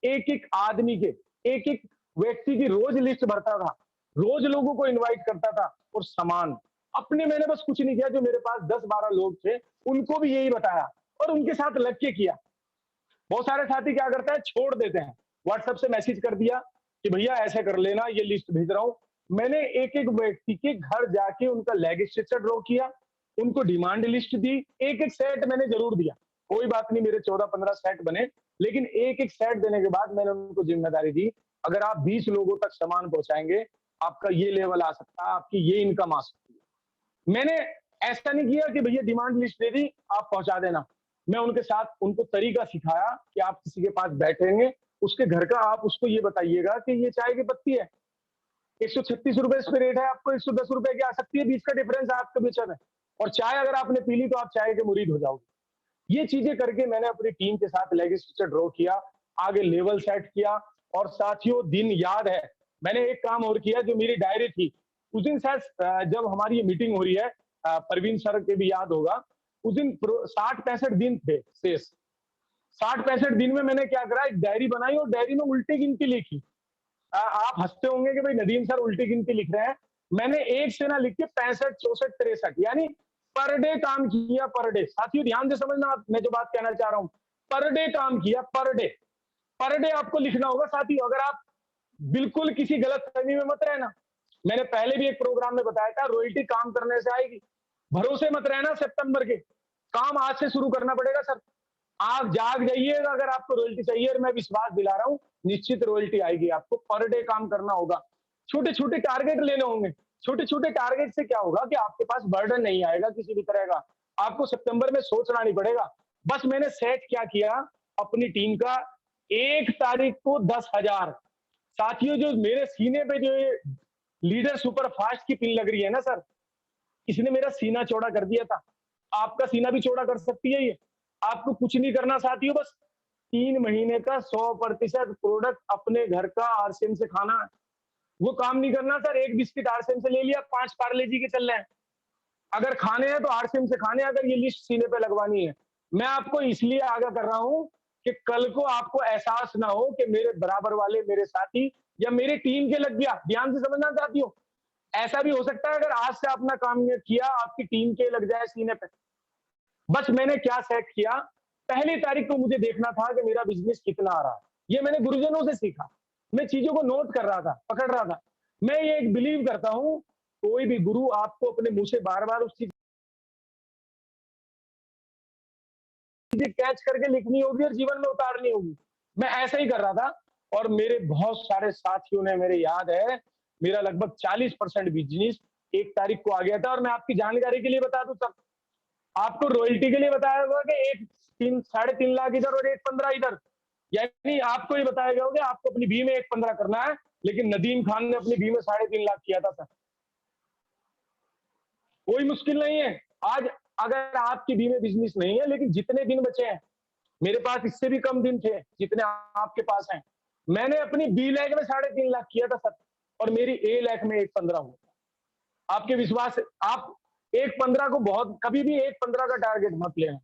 एक एक आदमी के, एक एक व्यक्ति की रोज लिस्ट भरता था, रोज लोगों को इनवाइट करता था, और सामान अपने, मैंने बस कुछ नहीं किया, जो मेरे पास 10-12 लोग थे उनको भी यही बताया और उनके साथ लग के किया। बहुत सारे साथी क्या करते हैं, छोड़ देते हैं, व्हाट्सएप से मैसेज कर दिया कि भैया ऐसे कर लेना, ये लिस्ट भेज रहा हूं। मैंने एक एक व्यक्ति के घर जाके उनका लेग स्ट्रक्चर ड्रॉ किया, उनको डिमांड लिस्ट दी, एक एक सेट मैंने जरूर दिया। कोई बात नहीं, मेरे 14-15 सेट बने, लेकिन एक एक सेट देने के बाद मैंने उनको जिम्मेदारी दी, अगर आप 20 लोगों तक सामान पहुंचाएंगे, आपका ये लेवल आ सकता है, आपकी ये इनकम आ सकती है। मैंने ऐसा नहीं किया कि भैया डिमांड लिस्ट दे दी, आप पहुंचा देना। मैं उनके साथ उनको तरीका सिखाया कि आप किसी के पास बैठेंगे, उसके घर का आप उसको ये बताइएगा कि ये चाय की पत्ती है, 136 रुपए इस पे रेट है, आपको 110 रुपए की आ सकती है, बीच का डिफरेंस आपके बीच में, और चाय अगर आपने पी ली तो आप चाय के मुरीद हो जाओगे। ये चीजें करके मैंने अपनी टीम के साथ लेग स्ट्रक्चर ड्रॉ किया, आगे लेवल सेट किया, और साथियों दिन याद है, मैंने एक काम और किया, जो मेरी डायरी थी उस दिन, शायद जब हमारी ये मीटिंग हो रही है, परवीन सर के भी याद होगा, उस दिन 60-65 दिन थे शेष। 60-65 दिन में मैंने क्या करा, एक डायरी बनाई और डायरी में उल्टी गिनती लिखी। आप हंसते होंगे कि भाई नदीम सर उल्टी गिनती लिख रहे हैं, मैंने एक से ना लिख के 65, 64, 63 यानी पर डे काम किया, पर डे। साथियों ध्यान से समझना, मैं जो बात कहना चाह रहा हूं, पर डे काम किया, पर डे आपको लिखना होगा साथियों, अगर आप बिल्कुल किसी गलत फहमी में मत रहना। मैंने पहले भी एक प्रोग्राम में बताया था, रॉयल्टी काम करने से आएगी, भरोसे मत रहना सितंबर के, काम आज से शुरू करना पड़ेगा सर। आप जाग जाइएगा, अगर आपको रॉयल्टी चाहिए, और मैं विश्वास दिला रहा हूं निश्चित रॉयल्टी आएगी आपको। पर डे काम करना होगा, छोटे छोटे टारगेट लेने होंगे। छोटे छोटे टारगेट से क्या होगा कि आपके पास बर्डन नहीं आएगा किसी भी तरह का, आपको सितंबर में सोचना नहीं पड़ेगा। बस मैंने सेट क्या किया अपनी टीम का, 1 तारीख को 10,000। साथियों जो मेरे सीने पे जो लीडर सुपर फास्ट की पिन लग रही है ना सर, इसने मेरा सीना चौड़ा कर दिया था, आपका सीना भी चौड़ा कर सकती है ये। आपको कुछ नहीं करना साथियों, बस 3 महीने का 100% प्रोडक्ट अपने घर का आरसीएम से खाना है। वो काम नहीं करना सर, एक बिस्किट आरसीएम से ले लिया, 5 पार्ले जी के चल रहे हैं। अगर खाने हैं तो आरसीएम से खाने, अगर ये लिस्ट सीने पे लगवानी है। मैं आपको इसलिए आगाह कर रहा हूं कि कल को आपको एहसास ना हो कि मेरे बराबर वाले मेरे साथी या मेरे टीम के लग गया। ध्यान से समझना साथियों, ऐसा भी हो सकता है अगर आज से अपना काम किया, आपकी टीम के लग जाए सीने पे। बस मैंने क्या सेट किया, पहली तारीख को मुझे देखना था कि मेरा बिजनेस कितना आ रहा है। ये मैंने गुरुजनों से सीखा, मैं चीजों को नोट कर रहा था, पकड़ रहा था। मैं ये एक बिलीव करता हूं, कोई भी गुरु आपको अपने मुंह से बार बार उस चीज कैच करके लिखनी होगी और जीवन में उतारनी होगी। मैं ऐसा ही कर रहा था, और मेरे बहुत सारे साथियों ने, मेरे याद है, मेरा लगभग 40% बिजनेस 1 तारीख को आ गया था। और मैं आपकी जानकारी के लिए बता दूं सर, आपको रॉयल्टी के लिए बताया होगा कि 3-3.5 लाख इधर और 1.15 इधर, यानी आपको ये बताया गया होगा आपको अपनी बी में 1.15 करना है, लेकिन नदीम खान ने अपनी बी में 3.5 लाख किया था सर। कोई मुश्किल नहीं है। आज अगर आपकी बी में बिजनेस नहीं है, लेकिन जितने दिन बचे हैं, मेरे पास इससे भी कम दिन थे जितने आपके पास हैं, मैंने अपनी बी लैग में 3.5 लाख किया था सर, और मेरी ए लैग में 1.15 हुआ। आपके विश्वास, आप 1.15 को बहुत, कभी भी 1.15 का टारगेट मत लेना।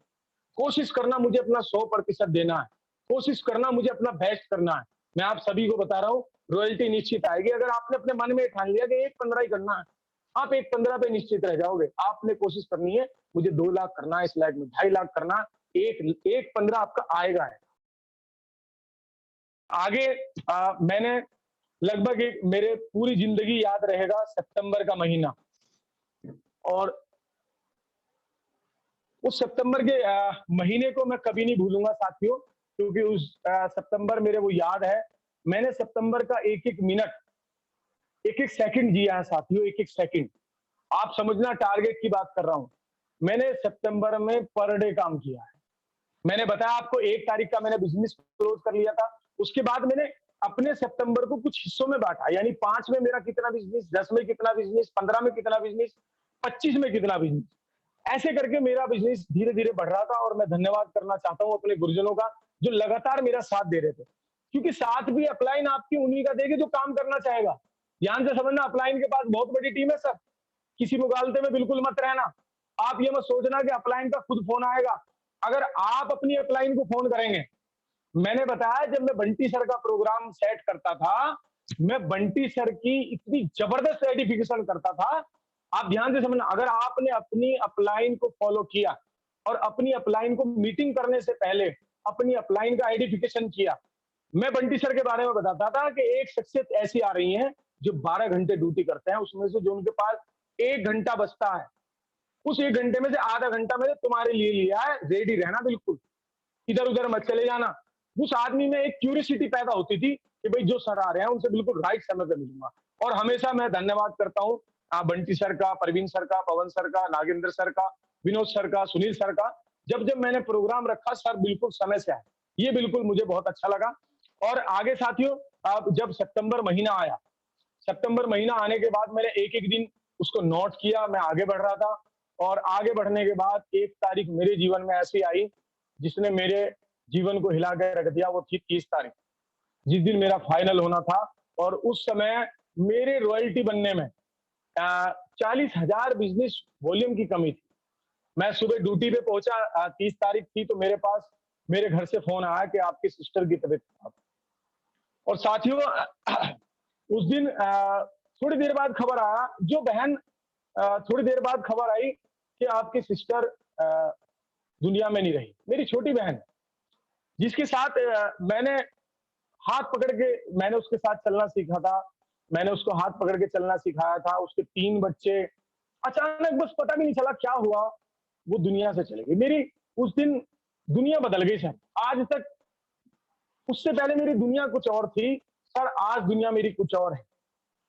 कोशिश करना मुझे अपना 100% देना है, कोशिश करना मुझे अपना बेस्ट करना है। मैं आप सभी को बता रहा हूँ, रॉयल्टी निश्चित आएगी। अगर आपने अपने मन में ठान लिया कि 1.15 ही करना है, आप 1.15 पे निश्चित रह जाओगे। आपने कोशिश करनी है, मुझे 2 लाख करना है, इस लाख में 2.5 लाख करना है, 1.15 आपका आएगा है। आगे मैंने लगभग मेरे पूरी जिंदगी याद रहेगा सितंबर का महीना, और उस सितंबर के महीने को मैं कभी नहीं भूलूंगा साथियों, क्योंकि उस सितंबर मेरे वो याद है। मैंने सितंबर का एक एक मिनट, एक एक सेकंड जिया है साथियों, एक एक सेकंड। आप समझना, टारगेट की बात कर रहा हूं। मैंने सितंबर में पर डे काम किया है। मैंने बताया आपको 1 तारीख का मैंने बिजनेस क्लोज कर लिया था। उसके बाद मैंने अपने सितंबर को कुछ हिस्सों में बांटा, यानी 5 में मेरा कितना बिजनेस, 10 में कितना बिजनेस, 15 में कितना बिजनेस, 25 में कितना बिजनेस। ऐसे करके मेरा बिजनेस धीरे धीरे बढ़ रहा था। और मैं धन्यवाद करना चाहता हूं अपने गुरुजनों का, जो लगातार मेरा साथ दे रहे थे, क्योंकि साथ भी अपलाइन आपकी उन्हीं का देगी जो काम करना चाहेगा। ध्यान से समझना, अपलाइन के पास बहुत बड़ी टीम है सर, किसी मुगालते में बिल्कुल मत रहना। आप ये मत सोचना कि अपलाइन का खुद फोन आएगा अगर आप अपनी अपलाइन को फोन करेंगे, मैंने बताया जब मैं बंटी सर का प्रोग्राम सेट करता था, मैं बंटी सर की इतनी जबरदस्त एडिफिकेशन करता था। आप ध्यान से समझना, अगर आपने अपनी अपलाइन को फॉलो किया और अपनी अपलाइन को मीटिंग करने से पहले अपनी अपलाइन का एडिफिकेशन किया, मैं बंटी सर के बारे में बताता था कि एक शख्सियत ऐसी आ रही है जो 12 घंटे ड्यूटी करते हैं, उसमें से जो उनके पास 1 घंटा बचता है, उस 1 घंटे में से आधा घंटा मैंने तुम्हारे लिए लिया है, रेडी रहना बिल्कुल, इधर उधर मत चले जाना। उस आदमी में एक क्यूरियोसिटी पैदा होती थी कि भाई जो सर आ रहे हैं उनसे बिल्कुल राइट समय पे मिलूंगा। और हमेशा मैं धन्यवाद करता हूँ बंटी सर का, परवीन सर का, पवन सर का, नागेंद्र सर का, विनोद सर का, सुनील सर का। जब जब मैंने प्रोग्राम रखा सर बिल्कुल समय से आए, ये बिल्कुल मुझे बहुत अच्छा लगा। और आगे साथियों, अब जब सितंबर महीना आया, सितंबर महीना आने के बाद मैंने एक एक दिन उसको नोट किया, मैं आगे बढ़ रहा था। और आगे बढ़ने के बाद एक तारीख मेरे जीवन में ऐसी आई जिसने मेरे जीवन को हिला के रख दिया, वो थी 30 तारीख, जिस दिन मेरा फाइनल होना था। और उस समय मेरे रॉयल्टी बनने में 40,000 बिजनेस वॉल्यूम की कमी थी। मैं सुबह ड्यूटी पे पहुंचा, 30 तारीख थी, तो मेरे पास मेरे घर से फोन आया कि आपकी सिस्टर की तबीयत खराब। और साथियों उस दिन थोड़ी देर बाद खबर आया, जो बहन थोड़ी देर बाद खबर आई कि आपकी सिस्टर दुनिया में नहीं रही, मेरी छोटी बहन, जिसके साथ मैंने हाथ पकड़ के मैंने उसके साथ चलना सीखा था, मैंने उसको हाथ पकड़ के चलना सिखाया था। उसके 3 बच्चे, अचानक बस पता भी नहीं चला क्या हुआ, वो दुनिया से चले गई। मेरी उस दिन दुनिया बदल गई सर। आज तक, उससे पहले मेरी दुनिया कुछ और थी सर, आज दुनिया मेरी कुछ और है।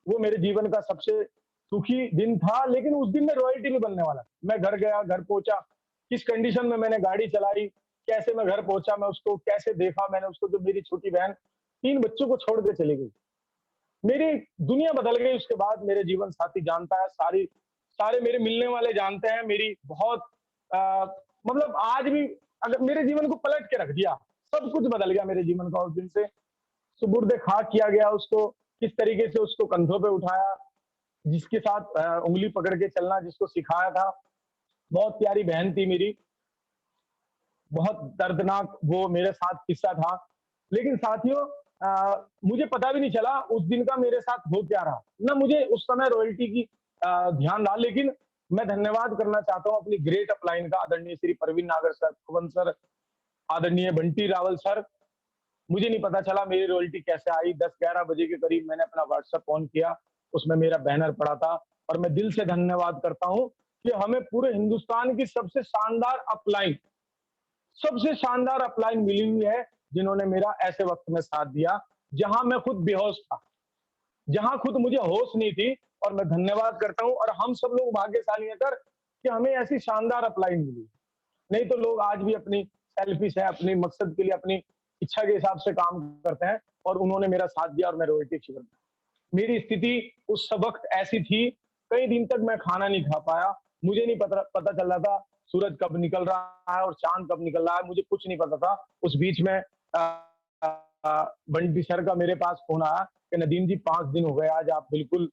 वो मेरे जीवन का सबसे सुखी दिन था, लेकिन उस दिन मैं रॉयल्टी भी बनने वाला। मैं घर गया, घर पहुंचा, किस कंडीशन में मैंने गाड़ी चलाई, कैसे मैं घर पहुंचा, मैं उसको कैसे देखा, मैंने उसको, जो मेरी छोटी बहन 3 बच्चों को छोड़ के चली गई, मेरी दुनिया बदल गई। उसके बाद मेरे जीवन साथी जानता है, सारे मेरे मिलने वाले जानते हैं, मेरी बहुत मतलब आज भी अगर मेरे जीवन को पलट के रख दिया, सब कुछ बदल गया मेरे जीवन का। उस दिन से सुपुर्दे खाक किया गया उसको, किस तरीके से उसको कंधों पे उठाया, जिसके साथ उंगली पकड़ के चलना जिसको सिखाया था, बहुत प्यारी बहन थी मेरी। बहुत दर्दनाक वो मेरे साथ किस्सा था, लेकिन साथियों मुझे पता भी नहीं चला उस दिन का मेरे साथ हो क्या रहा, ना मुझे उस समय रॉयल्टी की ध्यान रहा। लेकिन मैं धन्यवाद करना चाहता हूँ अपनी ग्रेट अपलाइन का, आदरणीय श्री परवीन नागर सर, पवन सर, आदरणीय बंटी रावल सर। मुझे नहीं पता चला मेरी रॉयल्टी कैसे आई। 10-11 बजे के करीब मैंने अपना व्हाट्सएप ऑन किया, उसमें मेरा बैनर पड़ा था। और मैं दिल से धन्यवाद करता हूँ कि हमें पूरे हिंदुस्तान की सबसे शानदार अपलाइन मिली हुई है, जिन्होंने मेरा ऐसे वक्त में साथ दिया जहां मैं खुद बेहोश था, जहां खुद मुझे होश नहीं थी। और मैं धन्यवाद करता हूं, और हम सब लोग भाग्यशाली हैं सर कि हमें ऐसी शानदार अपलाइन मिली। नहीं तो लोग आज भी अपनी सेल्फिश है, अपने मकसद के लिए, अपनी इच्छा के हिसाब से काम करते हैं, और उन्होंने मेरा साथ दिया और मैं रॉयल्टी अचीव कर पाया। मेरी स्थिति उस वक्त ऐसी थी, कई दिन तक मैं खाना नहीं खा पाया, मुझे नहीं पता चल रहा था सूरज कब निकल रहा है और चांद कब निकल रहा है, मुझे कुछ नहीं पता था। उस बीच में बंटी सर का मेरे पास फोन आया कि नदीम जी 5 दिन हो गए, आज आप बिल्कुल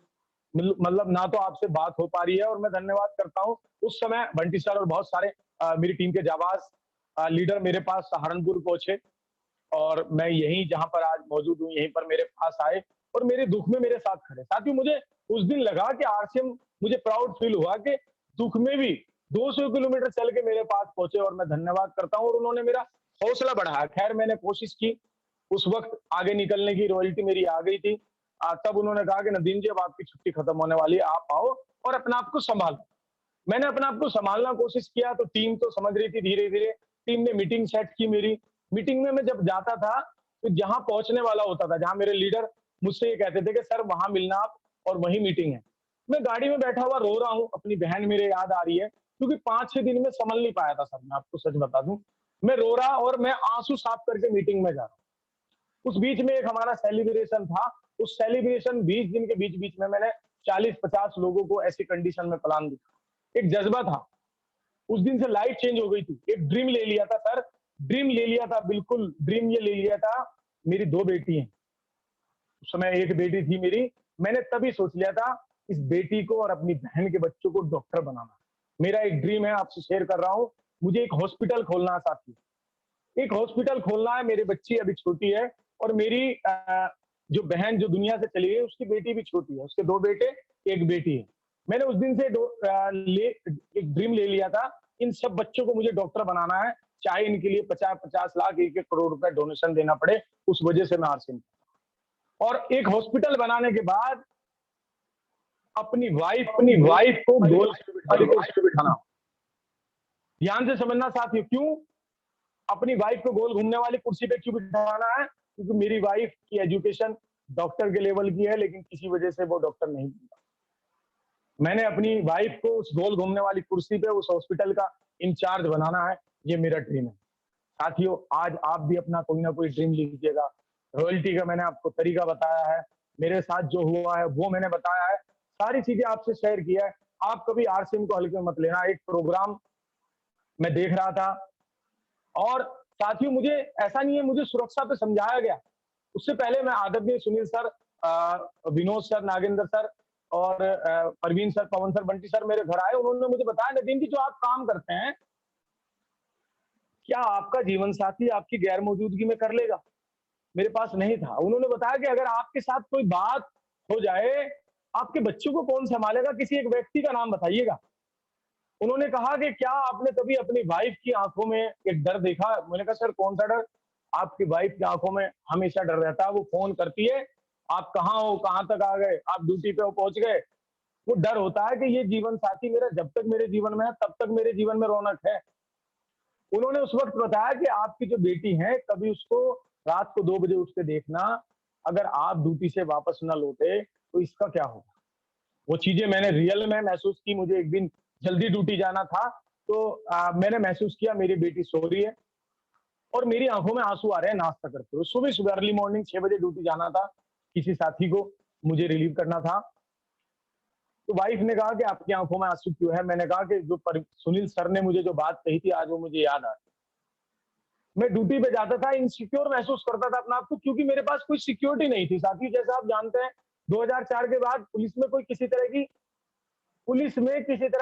मतलब ना तो आपसे बात हो पा रही है। और मैं धन्यवाद करता हूँ, उस समय बंटी सर और बहुत सारे मेरी टीम के जाबाज लीडर मेरे पास सहारनपुर पहुंचे, और मैं यहीं जहां पर आज मौजूद हूँ, यहीं पर मेरे पास आए और मेरे दुख में मेरे साथ खड़े। साथियों, मुझे उस दिन लगा कि आरसीएम, मुझे प्राउड फील हुआ कि दुख में भी 200 किलोमीटर चल के मेरे पास पहुंचे, और मैं धन्यवाद करता हूँ। और उन्होंने मेरा हौसला बढ़ाया। खैर, मैंने कोशिश की उस वक्त आगे निकलने की, रॉयल्टी मेरी आ गई थी। तब उन्होंने कहा कि नदीम जी अब आपकी छुट्टी खत्म होने वाली है, आप आओ और अपने आप को संभालो। मैंने अपने आप को संभालना कोशिश किया, तो टीम तो समझ रही थी। धीरे धीरे टीम ने मीटिंग सेट की मेरी। मीटिंग में मैं जब जाता था तो जहां पहुंचने वाला होता था, जहां मेरे लीडर मुझसे ये कहते थे कि सर वहां मिलना आप, और वही मीटिंग है, मैं गाड़ी में बैठा हुआ रो रहा हूँ, अपनी बहन मेरे याद आ रही है, क्योंकि 5-6 दिन में संभल नहीं पाया था सर। मैं आपको सच बता दूं, मैं रो रहा और मैं आंसू साफ करके मीटिंग में जा रहा हूँ। उस बीच में एक हमारा सेलिब्रेशन था, उस सेलिब्रेशन 20 दिन के बीच बीच में मैंने 40-50 लोगों को ऐसी कंडीशन में प्लान दिया। एक जज्बा था। उस दिन से लाइफ चेंज हो गई थी। एक ड्रीम ले लिया था सर, ड्रीम ले लिया था, बिल्कुल ड्रीम ये ले लिया था। मेरी 2 बेटी हैं, उस समय एक बेटी थी मेरी। मैंने तभी सोच लिया था इस बेटी को और अपनी बहन के बच्चों को डॉक्टर बनाना। मेरा एक ड्रीम है, आपसे शेयर कर रहा हूँ। मुझे एक हॉस्पिटल खोलना है साथी, एक हॉस्पिटल खोलना है। मेरी बच्ची अभी छोटी है और मेरी जो बहन जो दुनिया से चली गई उसकी बेटी भी छोटी है, उसके 2 बेटे, 1 बेटी है। मैंने उस दिन से एक ड्रीम ले लिया था, इन सब बच्चों को मुझे डॉक्टर बनाना है, चाहे इनके लिए 50-50 लाख, 1-1 करोड़ रुपए डोनेशन देना पड़े। उस वजह से मैं आरसीएम, और एक हॉस्पिटल बनाने के बाद अपनी वाइफ को गोल पे बिठाना। ध्यान से समझना साथियों, क्यों अपनी वाइफ को गोल घूमने वाली कुर्सी पे क्यों बिठाना है? क्योंकि मेरी वाइफ की एजुकेशन डॉक्टर के लेवल की है, लेकिन किसी वजह से वो डॉक्टर नहीं बनता। मैंने अपनी वाइफ को उस गोल घूमने वाली कुर्सी पे उस हॉस्पिटल का इंचार्ज बनाना है, ये मेरा ड्रीम है। साथियों, आज आप भी अपना कोई ना कोई ड्रीम लीजिएगा। रॉयल्टी का मैंने आपको तरीका बताया है, मेरे साथ जो हुआ है वो मैंने बताया है, सारी चीजें आपसे शेयर किया है। आप कभी आरसीएम को हल्के में मत लेना। एक प्रोग्राम मैं देख रहा था, और साथियों मुझे ऐसा नहीं है, मुझे सुरक्षा पे समझाया गया। उससे पहले मैं आदरणीय Sunil sir, Vinod sir, Nagendra sir और परवीन सर, पवन सर, बंटी सर मेरे घर आए। उन्होंने मुझे बताया, नदीम जी जो आप काम करते हैं, क्या आपका जीवन साथी आपकी गैर मौजूदगी में कर लेगा? मेरे पास नहीं था। उन्होंने बताया कि अगर आपके साथ कोई बात हो जाए, आपके बच्चों को कौन संभालेगा? किसी एक व्यक्ति का नाम बताइएगा। उन्होंने कहा कि क्या आपने कभी अपनी वाइफ की आंखों में एक डर देखा? मैंने कहा सर कौन सा डर? आपकी वाइफ की आंखों में हमेशा डर रहता है, वो फोन करती है, आप कहाँ हो, कहाँ तक आ गए, आप ड्यूटी पे पहुंच गए। वो डर होता है कि ये जीवन साथी मेरा जब तक मेरे जीवन में है तब तक मेरे जीवन में रौनक है। उन्होंने उस वक्त बताया कि आपकी जो बेटी है, कभी उसको रात को 2 बजे उठ के देखना, अगर आप ड्यूटी से वापस न लौटे तो इसका क्या होगा। वो चीजें मैंने रियल में महसूस की। मुझे एक दिन जल्दी ड्यूटी जाना था, तो मैंने महसूस किया मेरी बेटी सो रही है और मेरी आंखों में आंसू आ रहे हैं नाश्ता करते हुए। सुबह सुबह अर्ली मॉर्निंग 6 बजे ड्यूटी जाना था, किसी साथी को मुझे रिलीव करना था। तो वाइफ ने कहा कि आपकी आंखों में आंसू क्यों है? मैंने कहा कि जो सुनील सर ने मुझे जो बात कही थी, आज वो मुझे याद आ रही। मैं ड्यूटी पे जाता था, इनसिक्योर महसूस करता था अपना आप को, क्योंकि मेरे पास कोई सिक्योरिटी नहीं थी। साथी जैसा आप जानते हैं, 2004 के बाद पुलिस में किसी तरह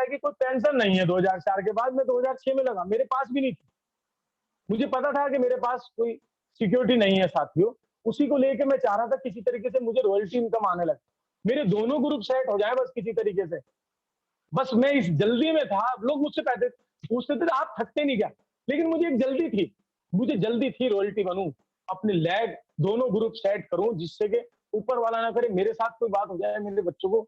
की कोई पेंशन नहीं है। 2004 के बाद मैं 2006 में लगा, मेरे पास भी नहीं थी। मुझे पता था कि मेरे पास कोई सिक्योरिटी नहीं है साथियों। उसी को लेके मैं चाह रहा था किसी तरीके से मुझे रॉयल्टी इनकम आने लगे, मेरे दोनों ग्रुप सेट हो जाए बस किसी तरीके से। बस मैं इस जल्दी में था। लोग मुझसे पूछते थे आप थकते नहीं क्या? लेकिन मुझे एक जल्दी थी, मुझे जल्दी थी रॉयल्टी बनूं, अपने लैग दोनों ग्रुप सेट करूं, जिससे कि ऊपर वाला ना करे मेरे साथ कोई बात हो जाए, मेरे बच्चों को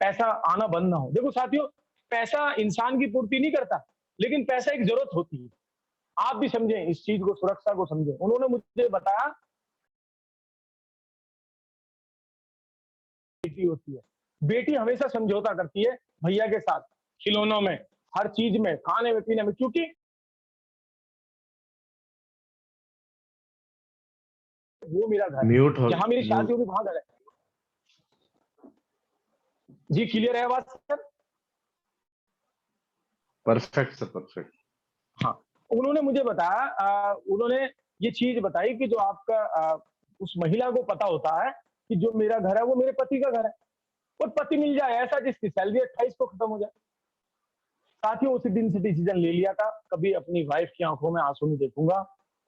पैसा आना बंद ना हो। देखो साथियों, पैसा इंसान की पूर्ति नहीं करता, लेकिन पैसा एक जरूरत होती है। आप भी समझें इस चीज को, सुरक्षा को समझें। उन्होंने मुझे बताया बेटी होती है, बेटी हमेशा समझौता करती है भैया के साथ, खिलौनों में, हर चीज में, खाने में, पीने में, क्योंकि वो मेरा घर म्यूट हो, जहां मेरी शादी होगी वहां घर है। जी क्लियर है बात सर? Perfect sir, perfect. हाँ, उन्होंने मुझे बताया, उन्होंने ये चीज बताई कि जो आपका उस महिला को पता होता है कि जो मेरा घर है वो मेरे पति का घर है, और पति मिल जाए ऐसा जिसकी सैलरी 28 को खत्म हो जाए। साथियों, उसी दिन से डिसीजन ले लिया था, कभी अपनी वाइफ की आंखों में आंसू नहीं देखूंगा,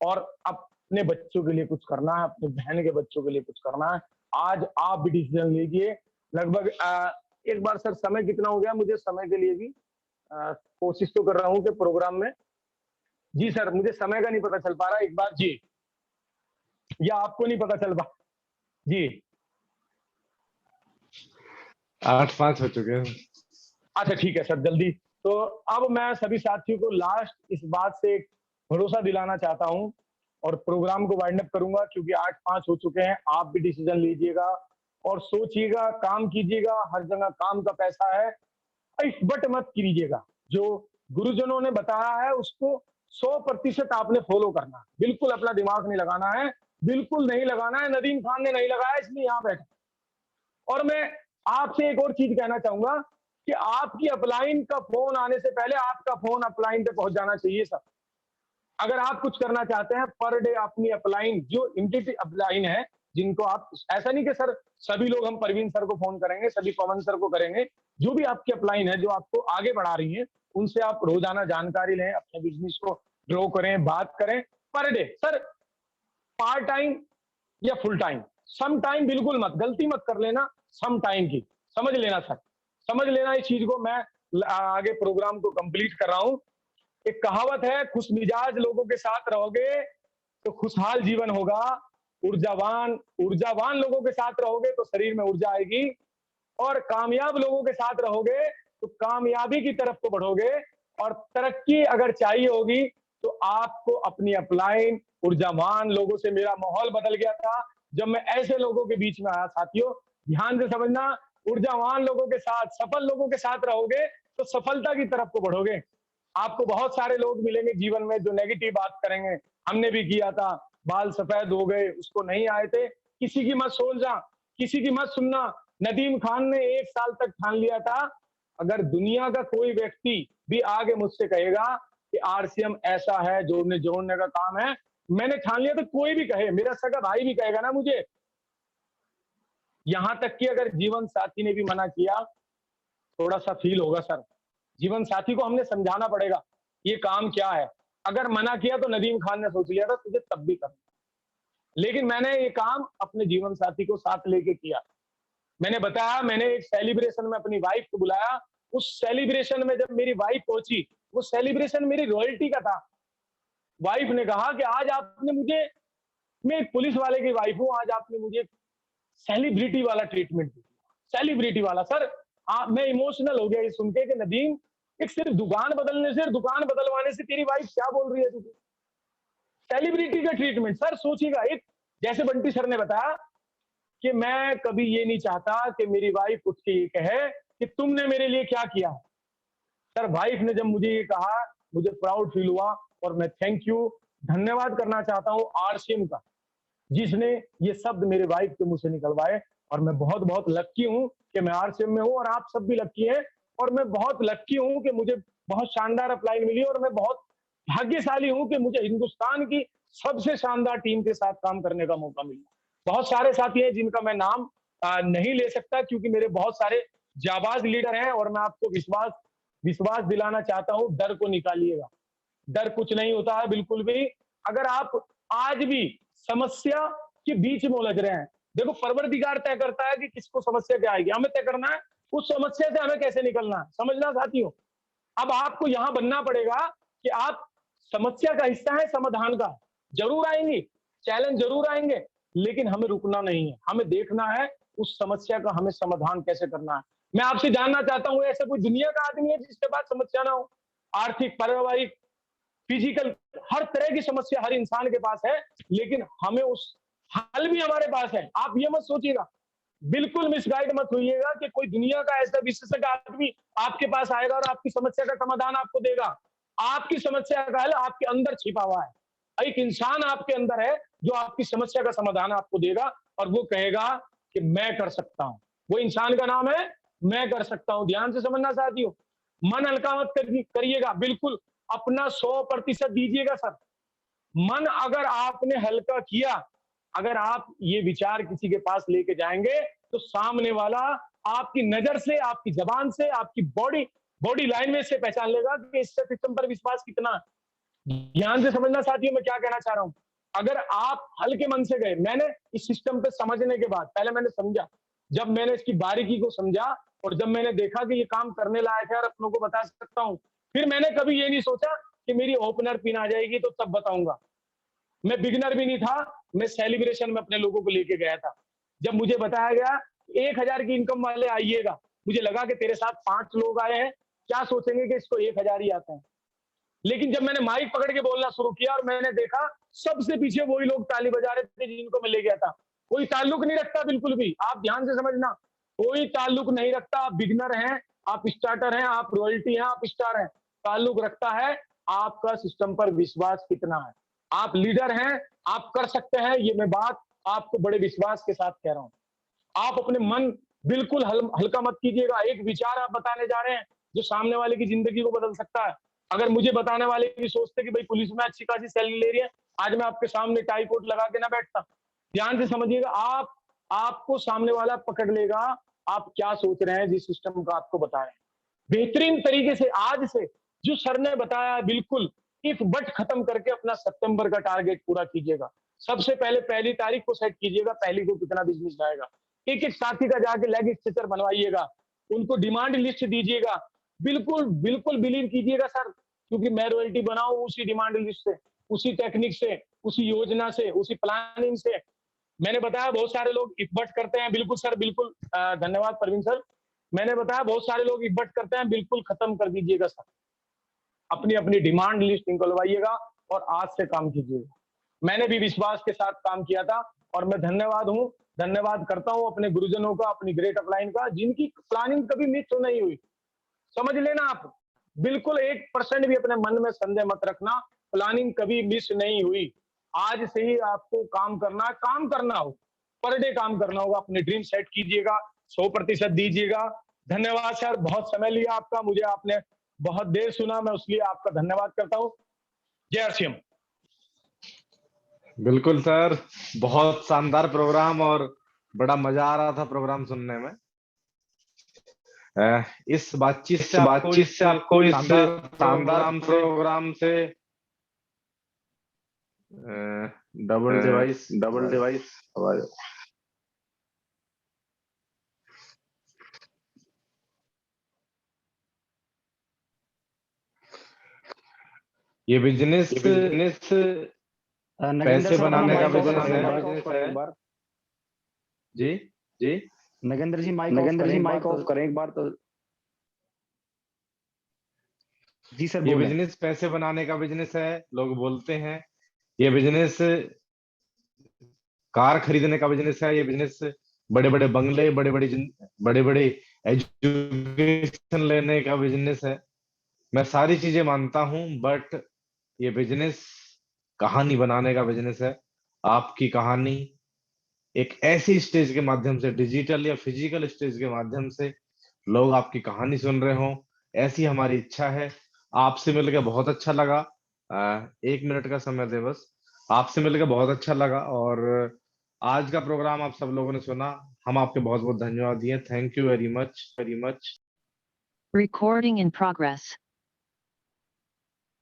और अपने बच्चों के लिए कुछ करना है, अपने बहन के बच्चों के लिए कुछ करना है। आज आप भी डिसीजन लीजिए। लगभग एक बार सर समय कितना हो गया? मुझे समय के लिए भी कोशिश तो कर रहा हूँ कि प्रोग्राम में। जी सर, मुझे समय का नहीं पता चल पा रहा एक बार जी, या आपको नहीं पता चल पा जी? 8:05 हो चुके हैं। अच्छा ठीक है सर, जल्दी। तो अब मैं सभी साथियों को लास्ट इस बात से भरोसा दिलाना चाहता हूं और प्रोग्राम को वाइंड अप करूंगा, क्योंकि 8:05 हो चुके हैं। आप भी डिसीजन लीजिएगा और सोचिएगा, काम कीजिएगा। हर जगह काम का पैसा है, बट मत कीजिएगा। जो गुरुजनों ने बताया है उसको 100% आपने फॉलो करना है। बिल्कुल अपना दिमाग नहीं लगाना है, बिल्कुल नहीं लगाना है। नदीम खान ने नहीं लगाया, इसलिए यहाँ बैठे। और मैं आपसे एक और चीज कहना चाहूंगा कि आपकी अपलाइन का फोन आने से पहले आपका फोन अपलाइन पे पहुंच जाना चाहिए सर। अगर आप कुछ करना चाहते हैं पर डे, अपनी अपलाइन जो इमीडिएट अपलाइन है, जिनको आप, ऐसा नहीं कि सर सभी लोग हम परवीन सर को फोन करेंगे, सभी पवन सर को करेंगे, जो भी आपकी अपलाइन है जो आपको आगे बढ़ा रही है उनसे आप रोजाना जानकारी लें, अपने बिजनेस को ग्रो करें, बात करें per day. Sir part time या फुल टाइम, सम टाइम बिल्कुल मत, गलती मत कर लेना सम टाइम की, समझ लेना सर, समझ लेना इस चीज को। मैं आगे प्रोग्राम को कंप्लीट कर रहा हूं। एक कहावत है, खुश मिजाज लोगों के साथ रहोगे तो खुशहाल जीवन होगा, ऊर्जावान लोगों के साथ रहोगे तो शरीर में ऊर्जा आएगी, और कामयाब लोगों के साथ रहोगे तो कामयाबी की तरफ को बढ़ोगे, और तरक्की अगर चाहिए होगी तो आपको अपनी अपलाइन ऊर्जावान लोगों से। मेरा माहौल बदल गया था जब मैं ऐसे लोगों के बीच में आया। साथियों ध्यान से समझना, ऊर्जावान लोगों के साथ, सफल लोगों के साथ रहोगे तो सफलता की तरफ को बढ़ोगे। आपको बहुत सारे लोग मिलेंगे जीवन में जो नेगेटिव बात करेंगे, हमने भी किया था, बाल सफेद हो गए, उसको नहीं आए थे, किसी की मत सोचना, किसी की मत सुनना। नदीम खान ने 1 साल तक ठान लिया था, अगर दुनिया का कोई व्यक्ति भी आगे मुझसे कहेगा कि आरसीएम ऐसा है, जोड़ने का काम है, मैंने ठान लिया, तो कोई भी कहे, मेरा सगा भाई भी कहेगा ना मुझे, यहां तक कि अगर जीवन साथी ने भी मना किया, थोड़ा सा फील होगा सर, जीवन साथी को हमने समझाना पड़ेगा ये काम क्या है। अगर मना किया तो नदीम खान ने सोच लिया था तुझे तब भी करना, लेकिन मैंने ये काम अपने जीवन साथी को साथ लेके किया। मैंने बताया, मैंने एक सेलिब्रेशन में अपनी वाइफ को बुलाया, उस सेलिब्रेशन में जब मेरी वाइफ पहुंची, वो सेलिब्रेशन मेरी रॉयल्टी का था। वाइफ ने कहा कि आज आपने मुझे, मैं एक पुलिस वाले की वाइफ हूं, आज आपने मुझे सेलिब्रिटी वाला ट्रीटमेंट दिया, सेलिब्रिटी वाला। सर मैं इमोशनल हो गया ये सुन के कि नदीम, एक सिर्फ दुकान बदलवाने से तेरी वाइफ क्या बोल रही है तुझे, सेलिब्रिटी का ट्रीटमेंट। सर सोचिएगा, एक जैसे बंटी सर ने बताया कि मैं कभी ये नहीं चाहता कि मेरी वाइफ उठ के ये कहे कि तुमने मेरे लिए क्या किया। सर वाइफ ने जब मुझे ये कहा, मुझे प्राउड फील हुआ, और मैं थैंक यू, धन्यवाद करना चाहता हूं आरसीएम का, जिसने ये शब्द मेरे वाइफ के मुंह से निकलवाए। और मैं बहुत बहुत लक्की हूं कि मैं आरसीएम में हूं, और आप सब भी लक्की हैं, और मैं बहुत लक्की हूं कि मुझे बहुत शानदार अपलाइन मिली, और मैं बहुत भाग्यशाली हूं कि मुझे हिंदुस्तान की सबसे शानदार टीम के साथ काम करने का मौका मिला। बहुत सारे साथी हैं जिनका मैं नाम नहीं ले सकता, क्योंकि मेरे बहुत सारे जाबाज लीडर हैं, और मैं आपको विश्वास दिलाना चाहता हूं, डर को निकालिएगा, डर कुछ नहीं होता है बिल्कुल भी। अगर आप आज भी समस्या के बीच में उलझ रहे हैं, देखो परवरदिगार तय करता है कि किसको समस्या क्या आएगी, हमें तय करना है उस समस्या से हमें कैसे निकलना है, समझना साथियों। अब आपको यहां बनना पड़ेगा कि आप समस्या का हिस्सा है, समाधान का जरूर आएंगी, चैलेंज जरूर आएंगे, लेकिन हमें रुकना नहीं है, हमें देखना है उस समस्या का हमें समाधान कैसे करना है। मैं आपसे जानना चाहता हूं, ऐसा कोई दुनिया का आदमी है जिसके पास समस्या ना हो? आर्थिक, पारिवारिक, फिजिकल, हर तरह की समस्या हर इंसान के पास है, लेकिन हमें उस हल भी हमारे पास है। आप ये मत सोचिएगा, बिल्कुल मिसगाइड मत होइएगा कि कोई दुनिया का ऐसा विशेषज्ञ आदमी आपके पास आएगा और आपकी समस्या का समाधान आपको देगा। आपकी समस्या का हल आपके अंदर छिपा हुआ है, एक इंसान आपके अंदर है जो आपकी समस्या का समाधान आपको देगा, और वो कहेगा कि मैं कर सकता हूं। वो इंसान का नाम है मैं कर सकता हूं। ध्यान से समझना साथियों, मन हल्का मत करिएगा, बिल्कुल अपना 100% दीजिएगा सर। मन अगर आपने हल्का किया, अगर आप ये विचार किसी के पास लेके जाएंगे, तो सामने वाला आपकी नजर से, आपकी जबान से, आपकी बॉडी लैंग्वेज से पहचान लेगा कि इस सिस्टम पर विश्वास कितना है। ध्यान से समझना साथियों, मैं क्या कहना चाह रहा हूं। अगर आप हल्के मन से गए, मैंने इस सिस्टम पे समझने के बाद, पहले मैंने समझा, जब मैंने इसकी बारीकी को समझा, और जब मैंने देखा कि ये काम करने लायक है और अपनों को बता सकता हूं, फिर मैंने कभी ये नहीं सोचा कि मेरी ओपनर पिन आ जाएगी तो तब बताऊंगा। मैं बिगिनर भी नहीं था, मैं सेलिब्रेशन में अपने लोगों को लेके गया था। जब मुझे बताया गया 1000 की इनकम वाले आइएगा, मुझे लगा कि तेरे साथ 5 लोग आए हैं, क्या सोचेंगे कि इसको 1000 ही आते हैं। लेकिन जब मैंने माइक पकड़ के बोलना शुरू किया और मैंने देखा सबसे पीछे वही लोग ताली बजा रहे थे जिनको मैं ले गया था। कोई ताल्लुक नहीं रखता बिल्कुल भी, आप ध्यान से समझना, कोई ताल्लुक नहीं रखता। आप बिगिनर हैं, आप स्टार्टर हैं, आप रॉयल्टी हैं, आप स्टार हैं। ताल्लुक रखता है आपका सिस्टम पर विश्वास कितना है। आप लीडर हैं, आप कर सकते हैं, ये मैं बात आपको बड़े विश्वास के साथ कह रहा हूं। आप अपने मन बिल्कुल हल्का मत कीजिएगा। एक विचार आप बताने जा रहे हैं जो सामने वाले की जिंदगी को बदल सकता है। अगर मुझे बताने वाले भी सोचते कि भाई पुलिस में अच्छी खासी सैलरी ले रही है, आज मैं आपके सामने टाई कोट लगा के ना बैठता। ध्यान से समझिएगा, आपको सामने वाला पकड़ लेगा आप क्या सोच रहे हैं जिस सिस्टम का आपको बता रहे हैं। बेहतरीन तरीके से आज से जो सर ने बताया बिल्कुल इफ बट खत्म करके अपना सितंबर का टारगेट पूरा कीजिएगा। सबसे पहले 1 तारीख को सेट कीजिएगा, पहली को कितना बिजनेस आएगा। एक एक साथी का जाके लेग स्ट्रक्चर बनवाइएगा, उनको डिमांड लिस्ट दीजिएगा। बिल्कुल बिल्कुल बिलीव कीजिएगा सर, क्योंकि मैं रॉयल्टी बनाऊं उसी डिमांड लिस्ट से, उसी टेक्निक से, उसी योजना से, उसी प्लानिंग से। मैंने बताया बहुत सारे लोग इफर्ट करते हैं, बिल्कुल सर बिल्कुल धन्यवाद प्रवीण सर। मैंने बताया बहुत सारे लोग इफर्ट करते हैं, बिल्कुल खत्म कर दीजिएगा सर। अपनी अपनी डिमांड लिस्ट निकलवाइएगा और आज से काम कीजिएगा। मैंने भी विश्वास के साथ काम किया था और मैं धन्यवाद करता हूं अपने गुरुजनों का, अपनी ग्रेट अपलाइन का, जिनकी प्लानिंग कभी मिस नहीं हुई। समझ लेना आप, बिल्कुल 1% भी अपने मन में संदेह मत रखना, प्लानिंग कभी मिस नहीं हुई। आज से ही आपको काम करना हो, पर डे काम करना होगा। अपने ड्रीम सेट कीजिएगा, 100% दीजिएगा। धन्यवाद सर, बहुत समय लिया आपका, मुझे आपने बहुत देर सुना, मैं उसलिए आपका धन्यवाद करता हूँ। जय हरसिम। बिल्कुल सर, बहुत शानदार प्रोग्राम और बड़ा मजा आ रहा था प्रोग्राम सुनने में। इस बातचीत से आपको इस शानदार प्रोग्राम से डबल डिवाइस आवाज। ये बिजनेस पैसे बनाने का बिजनेस है। जी नगेंद्र जी माइक ऑफ करें एक बार तो। जी सर ये बोलें। बिजनेस पैसे बनाने का बिजनेस है। लोग बोलते हैं ये बिजनेस कार खरीदने का बिजनेस है। ये बिजनेस बड़े बड़े बंगले, बड़े बड़े एजुकेशन लेने का बिजनेस है। मैं सारी चीजें मानता हूं, बट ये बिजनेस कहानी बनाने का बिजनेस है। आपकी कहानी एक ऐसी स्टेज के माध्यम से, डिजिटल या फिजिकल स्टेज के माध्यम से लोग आपकी कहानी सुन रहे हो, ऐसी हमारी इच्छा है। आपसे मिलकर बहुत अच्छा लगा। 1 मिनट का समय दे बस। आपसे मिलकर बहुत अच्छा लगा और आज का प्रोग्राम आप सब लोगों ने सुना, हम आपके बहुत बहुत धन्यवाद दिए। Thank you very much. Recording in progress.